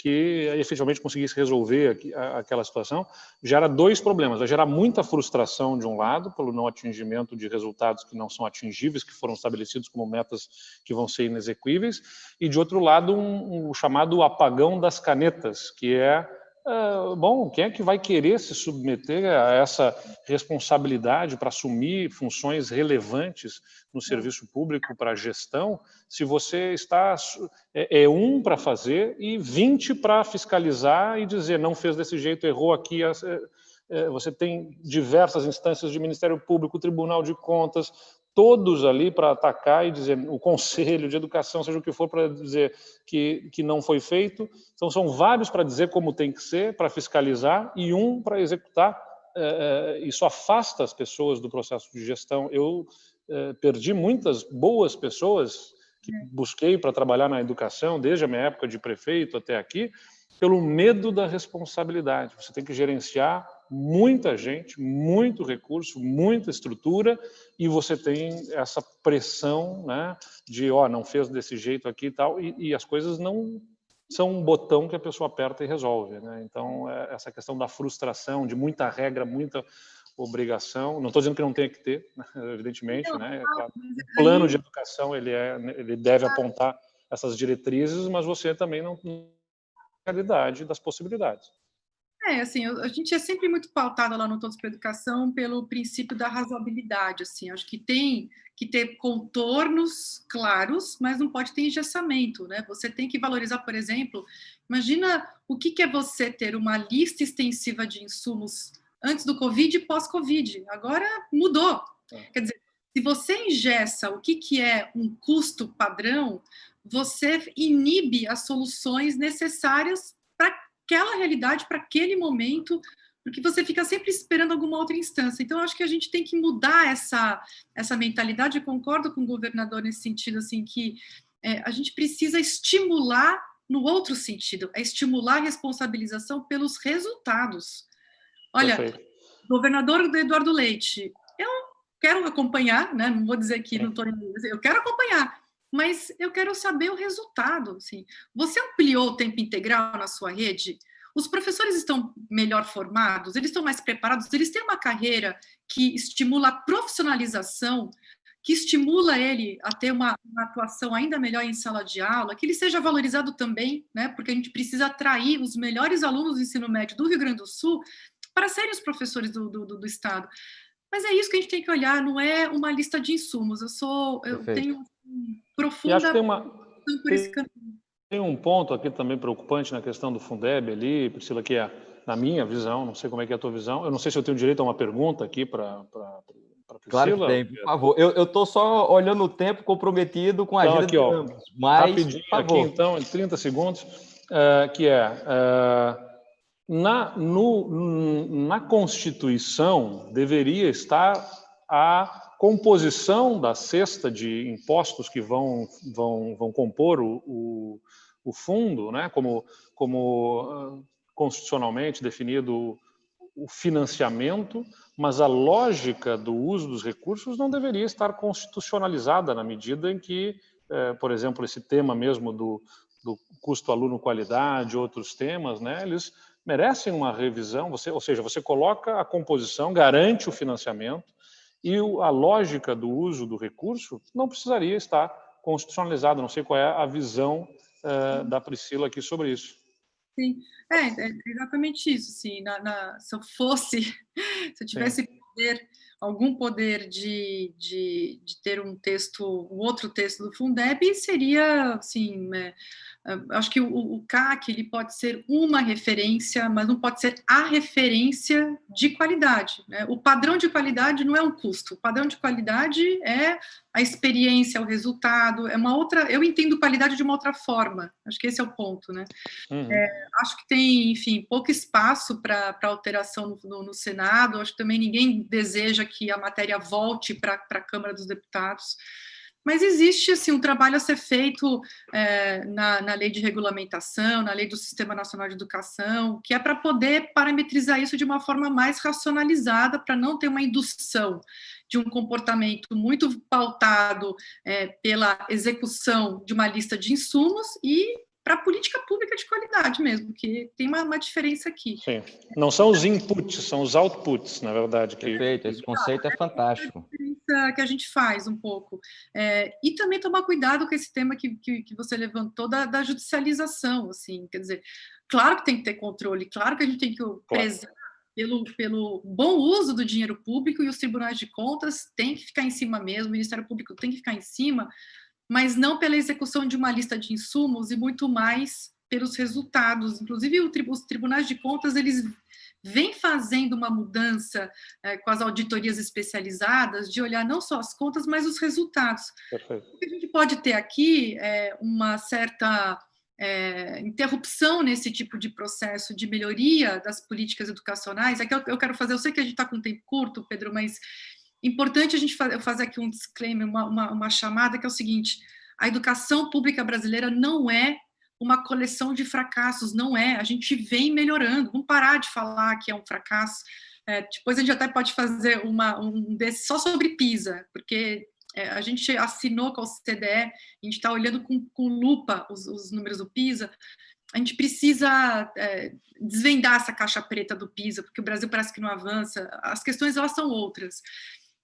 que efetivamente conseguisse resolver aquela situação. Gera 2 problemas. Vai gerar muita frustração, de um lado, pelo não atingimento de resultados que não são atingíveis, que foram estabelecidos como metas que vão ser inexequíveis, e, de outro lado, um chamado apagão das canetas, que bom, quem é que vai querer se submeter a essa responsabilidade para assumir funções relevantes no serviço público para a gestão, se você está para fazer e 20 para fiscalizar e dizer não fez desse jeito, errou aqui. Você tem diversas instâncias de Ministério Público, Tribunal de Contas, todos ali para atacar e dizer, o Conselho de Educação, seja o que for, para dizer que não foi feito. Então, são vários para dizer como tem que ser, para fiscalizar, e para executar. Isso afasta as pessoas do processo de gestão. Eu perdi muitas boas pessoas que busquei para trabalhar na educação, desde a minha época de prefeito até aqui, pelo medo da responsabilidade. Você tem que gerenciar muita gente, muito recurso, muita estrutura, e você tem essa pressão, né, de, não fez desse jeito aqui e tal, e as coisas não são um botão que a pessoa aperta e resolve, né? Então, essa questão da frustração, de muita regra, muita obrigação, não estou dizendo que não tenha que ter, né, evidentemente, né? Claro, o plano de educação, ele deve apontar essas diretrizes, mas você também não tem a realidade das possibilidades. Assim, a gente é sempre muito pautada lá no Todos para a Educação pelo princípio da razoabilidade, assim, acho que tem que ter contornos claros, mas não pode ter engessamento, né? Você tem que valorizar, por exemplo, imagina o que é você ter uma lista extensiva de insumos antes do Covid e pós-Covid, agora mudou. Quer dizer, se você engessa o que é um custo padrão, você inibe as soluções necessárias para aquela realidade, para aquele momento, porque você fica sempre esperando alguma outra instância. Então, eu acho que a gente tem que mudar essa mentalidade. Eu concordo com o governador nesse sentido, assim, que a gente precisa estimular no outro sentido, estimular a responsabilização pelos resultados. Olha, Perfeito. governador Eduardo Leite, eu quero acompanhar, né? Não vou dizer que não estou... Eu quero acompanhar, mas eu quero saber o resultado. Assim. Você ampliou o tempo integral na sua rede? Os professores estão melhor formados? Eles estão mais preparados? Eles têm uma carreira que estimula a profissionalização, que estimula ele a ter uma atuação ainda melhor em sala de aula, que ele seja valorizado também, né? Porque a gente precisa atrair os melhores alunos do ensino médio do Rio Grande do Sul para serem os professores do Estado. Mas é isso que a gente tem que olhar, não é uma lista de insumos. Eu tenho profunda... E acho que por esse caminho. Tem um ponto aqui também preocupante na questão do Fundeb ali, Priscila, que é, na minha visão, não sei como é que é a tua visão, eu não sei se eu tenho direito a uma pergunta aqui para Priscila. Claro que tem, por favor. Eu estou só olhando o tempo comprometido com a agenda aqui, ó, de ambos, mas, rapidinho por favor. aqui, então, em 30 segundos, que é... Na Constituição deveria estar a composição da cesta de impostos que vão compor o fundo, né? Como constitucionalmente definido o financiamento, mas a lógica do uso dos recursos não deveria estar constitucionalizada na medida em que, por exemplo, esse tema mesmo do custo aluno-qualidade, outros temas, né? Eles merecem uma revisão, ou seja, você coloca a composição, garante o financiamento e a lógica do uso do recurso não precisaria estar constitucionalizada. Não sei qual é a visão da Priscila aqui sobre isso. Sim, é exatamente isso. Assim, se eu tivesse algum poder de ter um outro texto do Fundeb, seria assim, acho que o CAC ele pode ser uma referência, mas não pode ser a referência de qualidade, né? O padrão de qualidade não é um custo, o padrão de qualidade é a experiência, o resultado, é uma outra. Eu entendo qualidade de uma outra forma, acho que esse é o ponto, né? Uhum. Acho que tem, enfim, pouco espaço para alteração no Senado, acho que também ninguém deseja que a matéria volte para a Câmara dos Deputados, mas existe, assim, um trabalho a ser feito na lei de regulamentação, na lei do Sistema Nacional de Educação, que é para poder parametrizar isso de uma forma mais racionalizada, para não ter uma indução de um comportamento muito pautado pela execução de uma lista de insumos e para a política pública de qualidade mesmo, que tem uma diferença aqui. Sim. Não são os inputs, são os outputs, na verdade. Perfeito, esse conceito é fantástico. É a diferença que a gente faz um pouco. E também tomar cuidado com esse tema que você levantou da judicialização, assim, quer dizer, claro que tem que ter controle, claro que a gente tem que prezar pelo bom uso do dinheiro público, e os tribunais de contas têm que ficar em cima mesmo, o Ministério Público tem que ficar em cima, mas não pela execução de uma lista de insumos e muito mais pelos resultados. Inclusive, os tribunais de contas, eles vêm fazendo uma mudança com as auditorias especializadas de olhar não só as contas, mas os resultados. Perfeito. O que a gente pode ter aqui é uma certa interrupção nesse tipo de processo de melhoria das políticas educacionais. Aqui eu quero fazer, eu sei que a gente está com tempo curto, Pedro, mas importante a gente fazer aqui um disclaimer, uma chamada, que é o seguinte: a educação pública brasileira não é uma coleção de fracassos, não é. A gente vem melhorando, vamos parar de falar que é um fracasso. Depois a gente até pode fazer um desse só sobre PISA, porque a gente assinou com a OCDE, a gente está olhando com lupa os números do PISA. A gente precisa desvendar essa caixa preta do PISA, porque o Brasil parece que não avança. As questões, elas são outras.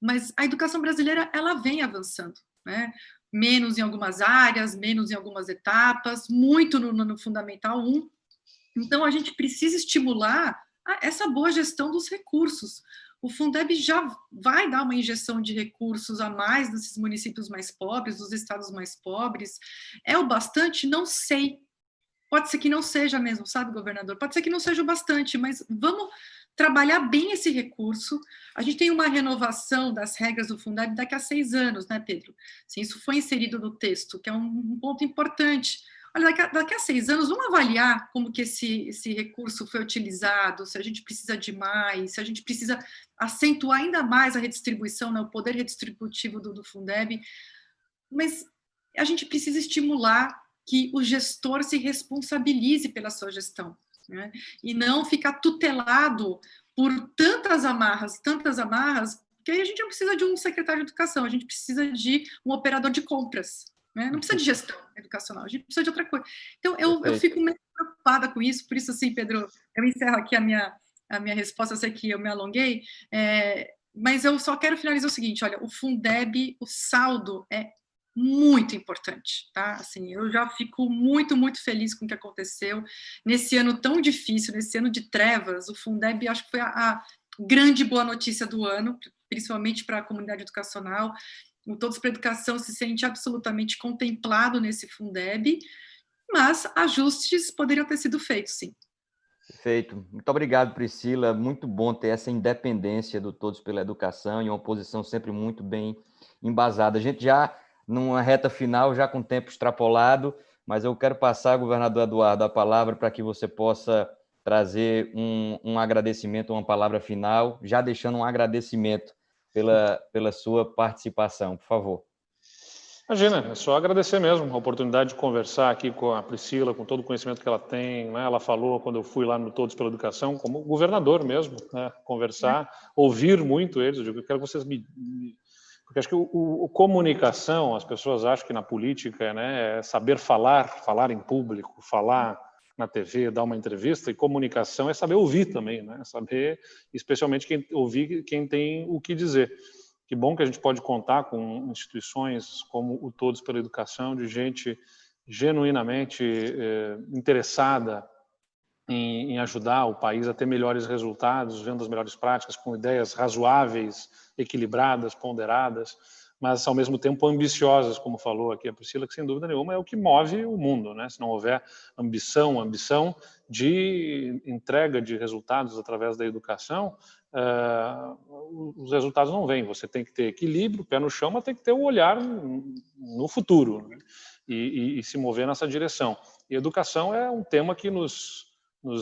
Mas a educação brasileira, ela vem avançando, né? Menos em algumas áreas, menos em algumas etapas, muito no Fundamental 1. Então, a gente precisa estimular essa boa gestão dos recursos. O Fundeb já vai dar uma injeção de recursos a mais nesses municípios mais pobres, dos estados mais pobres. É o bastante? Não sei. Pode ser que não seja mesmo, sabe, governador? Pode ser que não seja o bastante, mas vamos trabalhar bem esse recurso. A gente tem uma renovação das regras do Fundeb daqui a 6 anos, né, Pedro? Assim, isso foi inserido no texto, que é um ponto importante. Olha, daqui a 6 anos, vamos avaliar como que esse recurso foi utilizado, se a gente precisa de mais, se a gente precisa acentuar ainda mais a redistribuição, né, o poder redistributivo do Fundeb. Mas a gente precisa estimular que o gestor se responsabilize pela sua gestão, né? E não ficar tutelado por tantas amarras, que aí a gente não precisa de um secretário de educação, a gente precisa de um operador de compras, né? Não precisa de gestão educacional, a gente precisa de outra coisa. Então, eu fico meio preocupada com isso, por isso, assim, Pedro, eu encerro aqui a minha resposta, eu sei que eu me alonguei, mas eu só quero finalizar o seguinte, olha, o Fundeb, o saldo é muito importante, tá? Assim, eu já fico muito, muito feliz com o que aconteceu nesse ano tão difícil, nesse ano de trevas. O Fundeb, acho que foi a grande boa notícia do ano, principalmente para a comunidade educacional. O Todos para a Educação se sente absolutamente contemplado nesse Fundeb, mas ajustes poderiam ter sido feitos, sim. Perfeito. Muito obrigado, Priscila. Muito bom ter essa independência do Todos pela Educação e uma posição sempre muito bem embasada. A gente já numa reta final, já com o tempo extrapolado, mas eu quero passar, governador Eduardo, a palavra para que você possa trazer um agradecimento, uma palavra final, já deixando um agradecimento pela sua participação, por favor. Imagina, é só agradecer mesmo a oportunidade de conversar aqui com a Priscila, com todo o conhecimento que ela tem, né? Ela falou quando eu fui lá no Todos pela Educação, como governador mesmo, né? Conversar, ouvir muito eles. Eu digo, eu quero que vocês porque acho que comunicação, as pessoas acham que na política, né, é saber falar em público, falar na TV, dar uma entrevista, e comunicação é saber ouvir também, né? Saber, especialmente, ouvir quem tem o que dizer. Que bom que a gente pode contar com instituições como o Todos pela Educação, de gente genuinamente interessada em ajudar o país a ter melhores resultados, vendo as melhores práticas, com ideias razoáveis, equilibradas, ponderadas, mas ao mesmo tempo ambiciosas, como falou aqui a Priscila, que sem dúvida nenhuma é o que move o mundo, né? Se não houver ambição de entrega de resultados através da educação, os resultados não vêm. Você tem que ter equilíbrio, pé no chão, mas tem que ter o olhar no futuro, né? E se mover nessa direção. E educação é um tema que nos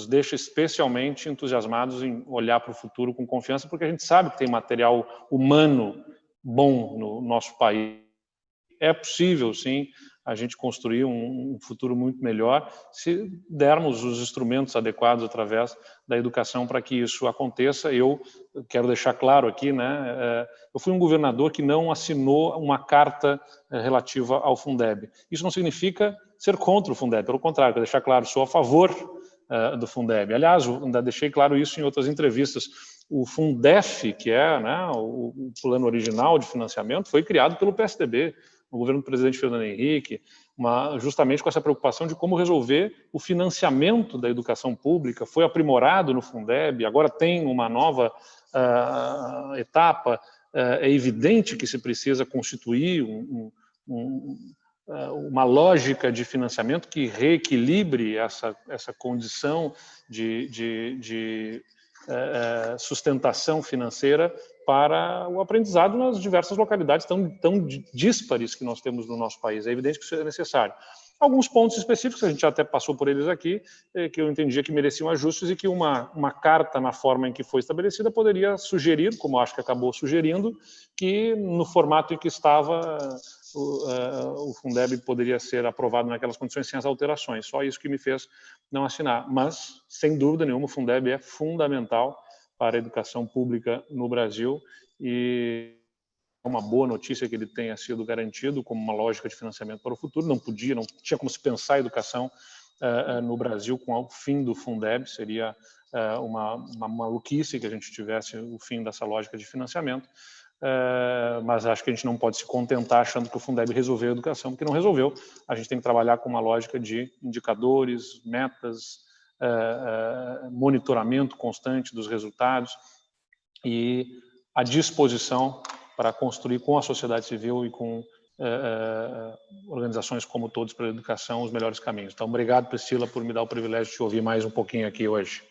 deixa especialmente entusiasmados em olhar para o futuro com confiança, porque a gente sabe que tem material humano bom no nosso país. É possível, sim, a gente construir um futuro muito melhor se dermos os instrumentos adequados através da educação para que isso aconteça. Eu quero deixar claro aqui, né, eu fui um governador que não assinou uma carta relativa ao Fundeb. Isso não significa ser contra o Fundeb, pelo contrário, quero deixar claro, sou a favor do Fundeb. Aliás, ainda deixei claro isso em outras entrevistas. O Fundef, que é, né, o plano original de financiamento, foi criado pelo PSDB, no governo do presidente Fernando Henrique, justamente com essa preocupação de como resolver o financiamento da educação pública. Foi aprimorado no Fundeb, agora tem uma nova etapa. É evidente que se precisa constituir uma lógica de financiamento que reequilibre essa condição de sustentação financeira para o aprendizado nas diversas localidades tão díspares que nós temos no nosso país. É evidente que isso é necessário. Alguns pontos específicos, a gente já até passou por eles aqui, que eu entendia que mereciam ajustes e que uma carta na forma em que foi estabelecida poderia sugerir, como acho que acabou sugerindo, que no formato em que estava o Fundeb poderia ser aprovado naquelas condições sem as alterações. Só isso que me fez não assinar. Mas, sem dúvida nenhuma, o Fundeb é fundamental para a educação pública no Brasil e é uma boa notícia que ele tenha sido garantido como uma lógica de financiamento para o futuro. Não tinha como se pensar a educação no Brasil com o fim do Fundeb. Seria uma maluquice que a gente tivesse o fim dessa lógica de financiamento. Mas acho que a gente não pode se contentar achando que o Fundeb resolveu a educação, porque não resolveu. A gente tem que trabalhar com uma lógica de indicadores, metas, monitoramento constante dos resultados e a disposição para construir com a sociedade civil e com organizações como Todos pela Educação os melhores caminhos. Então, obrigado, Priscila, por me dar o privilégio de te ouvir mais um pouquinho aqui hoje.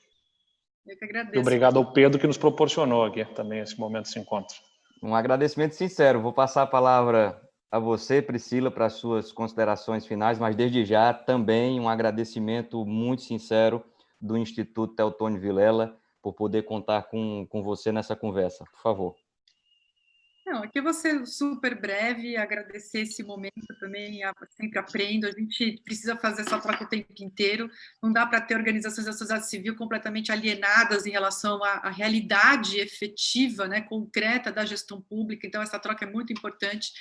Eu que agradeço. E obrigado ao Pedro, que nos proporcionou aqui também esse momento, esse encontro. Um agradecimento sincero. Vou passar a palavra a você, Priscila, para as suas considerações finais, mas desde já também um agradecimento muito sincero do Instituto Teotônio Vilela por poder contar com você nessa conversa. Por favor. Não, aqui eu vou ser super breve, agradecer esse momento também, sempre aprendo, a gente precisa fazer essa troca o tempo inteiro, não dá para ter organizações da sociedade civil completamente alienadas em relação à realidade efetiva, né, concreta da gestão pública, então essa troca é muito importante.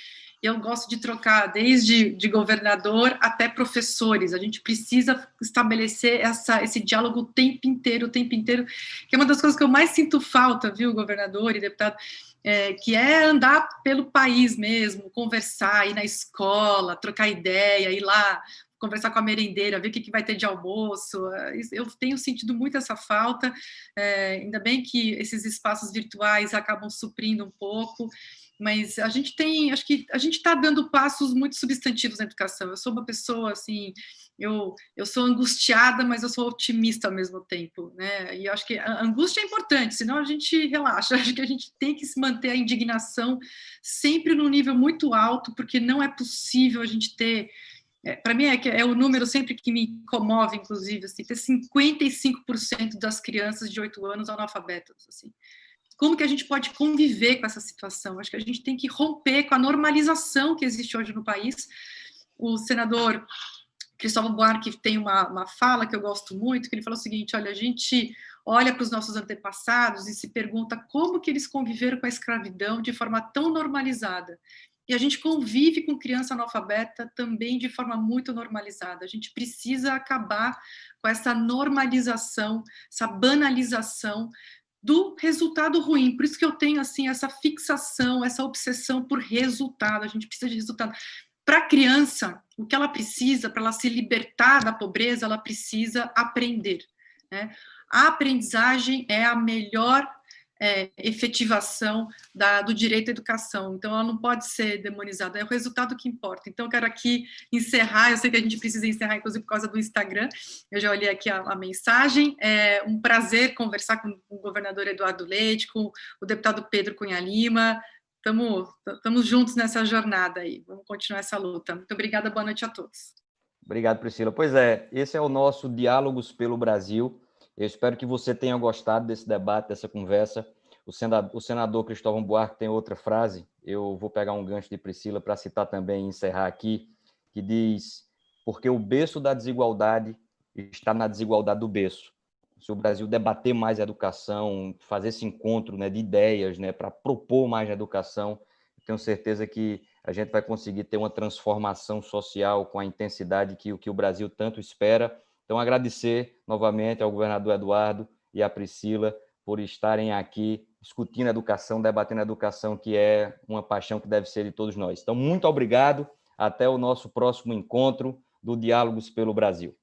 Eu gosto de trocar desde de governador até professores, a gente precisa estabelecer esse diálogo o tempo inteiro, que é uma das coisas que eu mais sinto falta, viu, governador e deputado, que é andar pelo país mesmo, conversar, ir na escola, trocar ideia, ir lá, conversar com a merendeira, ver o que vai ter de almoço. Eu tenho sentido muito essa falta, ainda bem que esses espaços virtuais acabam suprindo um pouco, mas a gente acho que a gente está dando passos muito substantivos na educação. Eu sou uma pessoa, assim, eu sou angustiada, mas eu sou otimista ao mesmo tempo, né? E eu acho que a angústia é importante, senão a gente relaxa. Acho que a gente tem que se manter a indignação sempre num nível muito alto, porque não é possível a gente ter... para mim é o número sempre que me comove, inclusive, assim, ter 55% das crianças de 8 anos analfabetas, assim. Como que a gente pode conviver com essa situação? Acho que a gente tem que romper com a normalização que existe hoje no país. O senador Cristóvão Buarque tem uma fala que eu gosto muito, que ele fala o seguinte: olha, a gente olha para os nossos antepassados e se pergunta como que eles conviveram com a escravidão de forma tão normalizada. E a gente convive com criança analfabeta também de forma muito normalizada. A gente precisa acabar com essa normalização, essa banalização do resultado ruim. Por isso que eu tenho assim essa fixação, essa obsessão por resultado. A gente precisa de resultado. Para a criança, o que ela precisa, para ela se libertar da pobreza, ela precisa aprender, né? A aprendizagem é a melhor efetivação do direito à educação, então ela não pode ser demonizada, é o resultado que importa. Então eu quero aqui encerrar, eu sei que a gente precisa encerrar inclusive por causa do Instagram, eu já olhei aqui a mensagem, é um prazer conversar com o governador Eduardo Leite, com o deputado Pedro Cunha Lima, estamos juntos nessa jornada aí, vamos continuar essa luta. Muito obrigada, boa noite a todos. Obrigado, Priscila. Pois é, esse é o nosso Diálogos pelo Brasil. Eu espero que você tenha gostado desse debate, dessa conversa. O senador Cristóvão Buarque tem outra frase, eu vou pegar um gancho de Priscila para citar também e encerrar aqui, que diz: porque o berço da desigualdade está na desigualdade do berço. Se o Brasil debater mais a educação, fazer esse encontro, né, de ideias, né, para propor mais a educação, tenho certeza que a gente vai conseguir ter uma transformação social com a intensidade que o Brasil tanto espera. Então, agradecer novamente ao governador Eduardo e à Priscila por estarem aqui discutindo a educação, debatendo a educação, que é uma paixão que deve ser de todos nós. Então, muito obrigado. Até o nosso próximo encontro do Diálogos pelo Brasil.